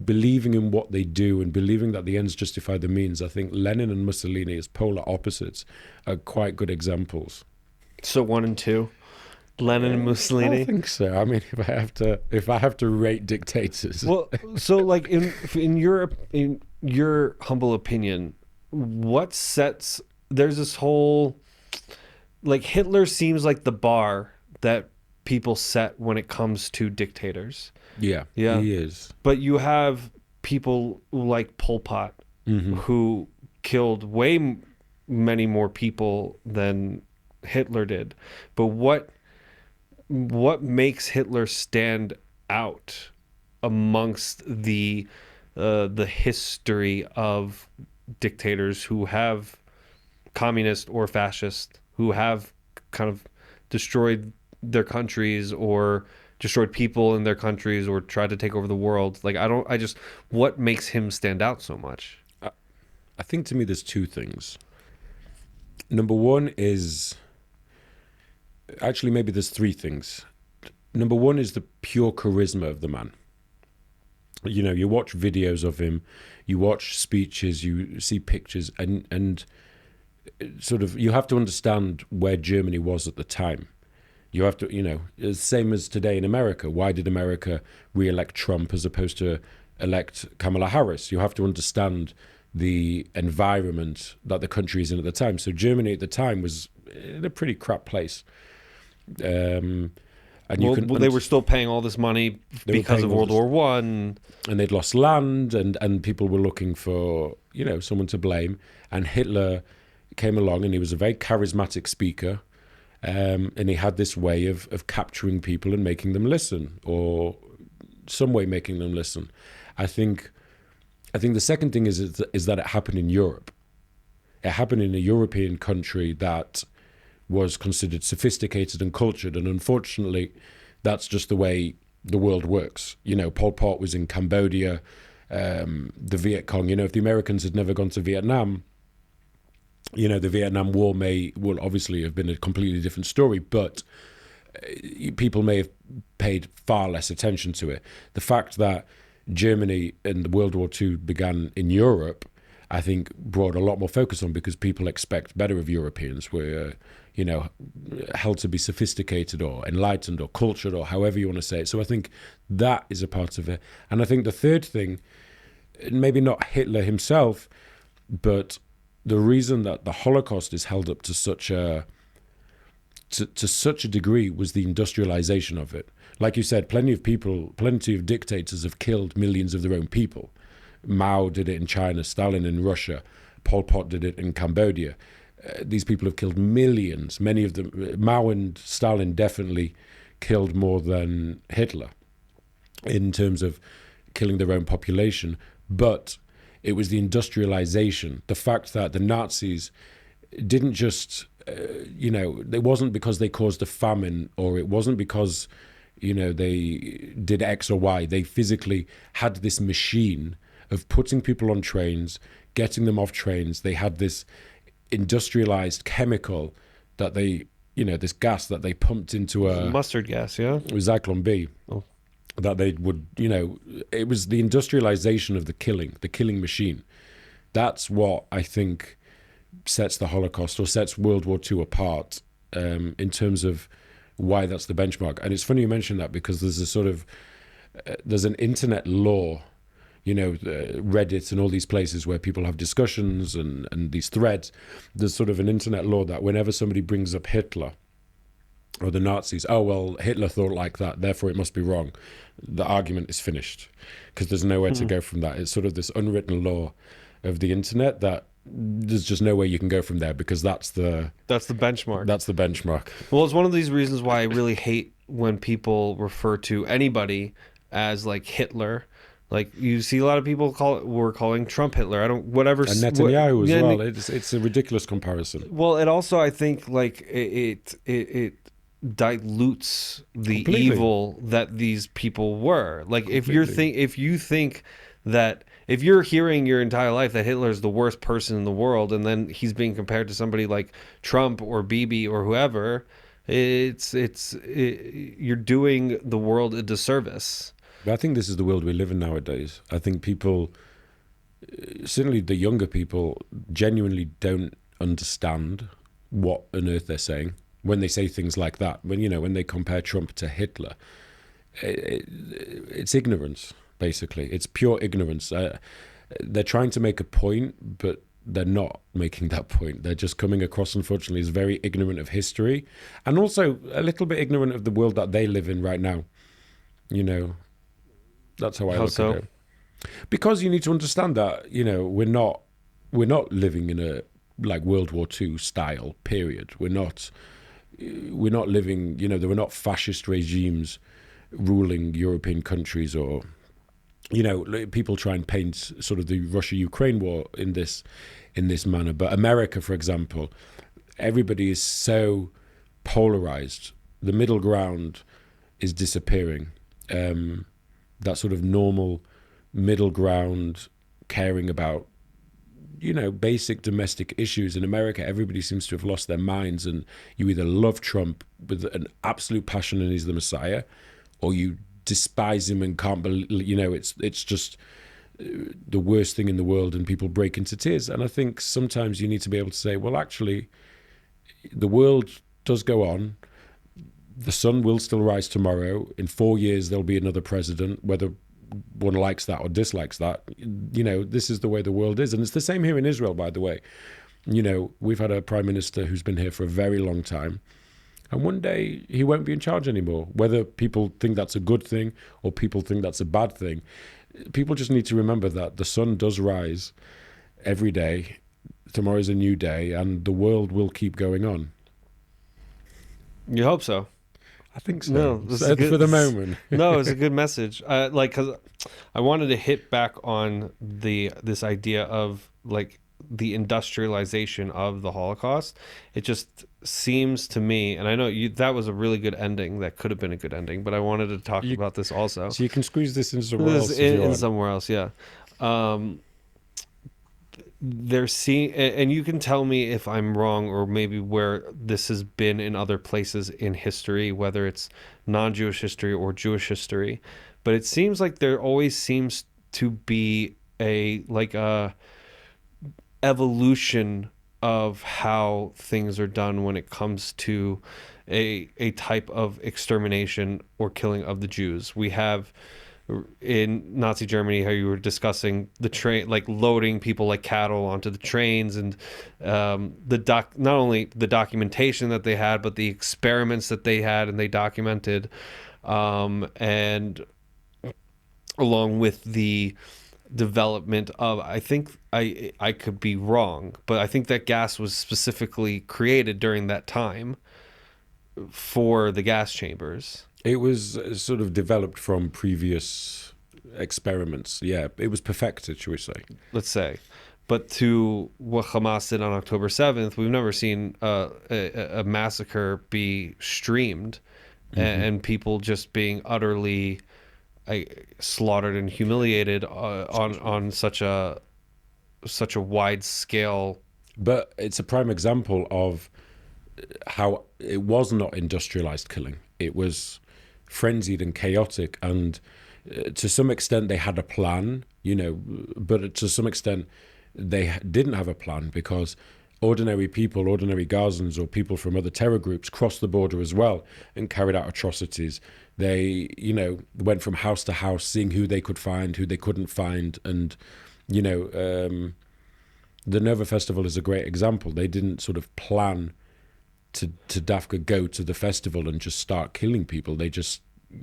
believing in what they do and believing that the ends justify the means, I think Lenin and Mussolini, as polar opposites, are quite good examples. So 1 and 2, Lenin and Mussolini. I think so. I mean, if I have to rate dictators, Well, so like in your humble opinion, what sets? There's this whole, like, Hitler seems like the bar that people set when it comes to dictators. yeah, Yeah. he is. But you have people like Pol Pot, who killed many more people than Hitler did. But what makes Hitler stand out amongst the history of dictators who have, communist or fascist, who have kind of destroyed their countries or destroyed people in their countries or tried to take over the world. Like I just what makes him stand out so much? I think to me there's two things. Number one is, actually maybe there's three things. Number one is the pure charisma of the man. You know, you watch videos of him, you watch speeches, you see pictures, and sort of you have to understand where Germany was at the time. You have to, you know, it's the same as today in America. Why did America re-elect Trump as opposed to elect Kamala Harris? You have to understand the environment that the country is in at the time. So Germany at the time was in a pretty crap place. And They were still paying all this money because of World War One, and they'd lost land, and people were looking for, you know, someone to blame. And Hitler came along, and he was a very charismatic speaker, and he had this way of capturing people and making them listen, or some way making them listen. I think the second thing is that it happened in Europe. It happened in a European country that was considered sophisticated and cultured, and unfortunately, that's just the way the world works. You know, Pol Pot was in Cambodia, the Viet Cong. You know, if the Americans had never gone to Vietnam, you know, the Vietnam War will obviously have been a completely different story, but people may have paid far less attention to it. The fact that Germany and World War II began in Europe, I think, brought a lot more focus on, because people expect better of Europeans. We're, you know, held to be sophisticated or enlightened or cultured or however you want to say it. So I think that is a part of it. And I think the third thing, maybe not Hitler himself, but the reason that the Holocaust is held up to such a degree was the industrialization of it. Like you said, plenty of dictators have killed millions of their own people. Mao did it in China, Stalin in Russia, Pol Pot did it in Cambodia. These people have killed millions. Many of them, Mao and Stalin definitely killed more than Hitler in terms of killing their own population. But it was the industrialization, the fact that the Nazis didn't just, you know, it wasn't because they caused a famine, or it wasn't because, you know, they did X or Y. They physically had this machine of putting people on trains, getting them off trains. They had this industrialized chemical that they, you know, this gas that they pumped into a mustard gas, yeah, Zyklon B. Oh. That they would, you know, it was the industrialization of the killing machine. That's what I think sets the Holocaust, or sets World War II apart, in terms of why that's the benchmark. And it's funny you mention that, because there's a sort of, there's an internet law, you know, Reddit and all these places where people have discussions and these threads. There's sort of an internet law that whenever somebody brings up Hitler or the Nazis, oh, well, Hitler thought like that, therefore it must be wrong. The argument is finished, because there's nowhere to go from that. It's sort of this unwritten law of the internet that there's just no way you can go from there, because that's the benchmark. That's the benchmark. Well, it's one of these reasons why I really hate when people refer to anybody as like Hitler. Like, you see a lot of people were calling Trump Hitler. I don't, whatever. And Netanyahu as well. It's a ridiculous comparison. Well, it also, I think, like it dilutes the Completely. evil that these people were. Like, Completely. if you think that, if you're hearing your entire life that Hitler is the worst person in the world, and then he's being compared to somebody like Trump or Bibi or whoever, you're doing the world a disservice. But I think this is the world we live in nowadays. I think people, certainly the younger people, genuinely don't understand what on earth they're saying when they say things like that. When they compare Trump to Hitler, it's ignorance, basically. It's pure ignorance. They're trying to make a point, but they're not making that point. They're just coming across, unfortunately, as very ignorant of history, and also a little bit ignorant of the world that they live in right now. You know, that's how I look at it. Because you need to understand that, you know, we're not living in a like World War II style period. We're not living, you know, there were not fascist regimes ruling European countries, or, you know, people try and paint sort of the Russia-Ukraine war in this manner. But America, for example, everybody is so polarized. The middle ground is disappearing. That sort of normal middle ground, caring about, basic domestic issues. In America, everybody seems to have lost their minds, and you either love Trump with an absolute passion and he's the Messiah, or you despise him and can't believe, it's just the worst thing in the world, and people break into tears. And I think sometimes you need to be able to say, well, actually, the world does go on. The sun will still rise tomorrow. In 4 years, there'll be another president, whether one likes that or dislikes that. This is the way the world is. And it's the same here in Israel, by the way. We've had a prime minister who's been here for a very long time. And one day he won't be in charge anymore. Whether people think that's a good thing or people think that's a bad thing, people just need to remember that the sun does rise every day. Tomorrow's a new day, and the world will keep going on. You hope so. I think so. No, this is good. For the moment. No, it's a good message. Because I wanted to hit back on this idea of like the industrialization of the Holocaust. It just seems to me, and I know that was a really good ending. That could have been a good ending, but I wanted to talk about this also. So you can squeeze this in somewhere else. In somewhere else, yeah. They're seeing, and you can tell me if I'm wrong, or maybe where this has been in other places in history, whether it's non-Jewish history or Jewish history, but it seems like there always seems to be a evolution of how things are done when it comes to a type of extermination or killing of the Jews. We have in Nazi Germany, how you were discussing the train, like loading people like cattle onto the trains, and not only the documentation that they had, but the experiments that they had and they documented, and along with the development of, I think I could be wrong, but I think that gas was specifically created during that time for the gas chambers. It was sort of developed from previous experiments. Yeah, it was perfected, shall we say. Let's say. But to what Hamas did on October 7th, we've never seen a massacre be streamed, and people just being utterly slaughtered and humiliated on such a wide scale. But it's a prime example of how it was not industrialized killing. It was frenzied and chaotic, and to some extent they had a plan, but to some extent they didn't have a plan, because ordinary people, ordinary Gazans or people from other terror groups crossed the border as well and carried out atrocities. They, went from house to house, seeing who they could find, who they couldn't find. And, the Nova Festival is a great example. They didn't sort of plan to Dafka go to the festival and just start killing people. They just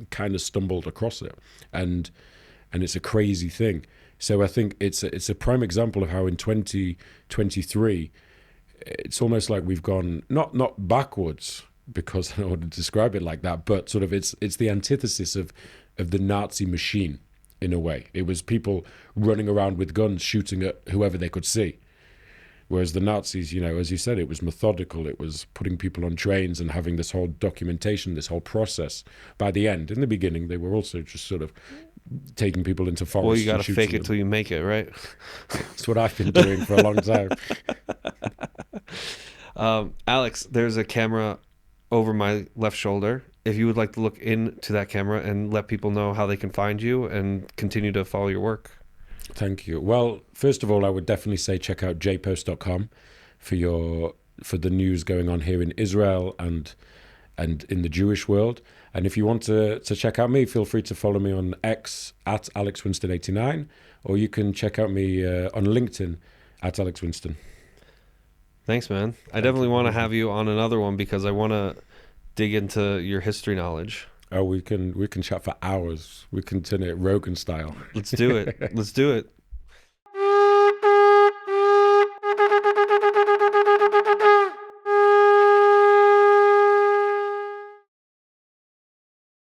kind of stumbled across it, and it's a crazy thing. So I think it's a prime example of how in 2023 it's almost like we've gone not backwards, because I don't want to describe it like that, but sort of it's the antithesis of the Nazi machine in a way. It was people running around with guns shooting at whoever they could see. Whereas the Nazis, as you said, it was methodical. It was putting people on trains and having this whole documentation, this whole process. By the end, in the beginning, they were also just sort of taking people into forests. Well, you got to fake it till you make it, right? That's what I've been doing for a long time. Alex, there's a camera over my left shoulder. If you would like to look into that camera and let people know how they can find you and continue to follow your work. Thank you. Well, first of all, I would definitely say check out jpost.com for the news going on here in Israel and in the Jewish world. And if you want to check out me, feel free to follow me on X at Alex Winston 89, or you can check out me on LinkedIn at Alex Winston. Thanks, man. I definitely want to have you on another one, because I want to dig into your history knowledge. Oh, we can chat for hours. We can turn it Rogan style. Let's do it. Let's do it.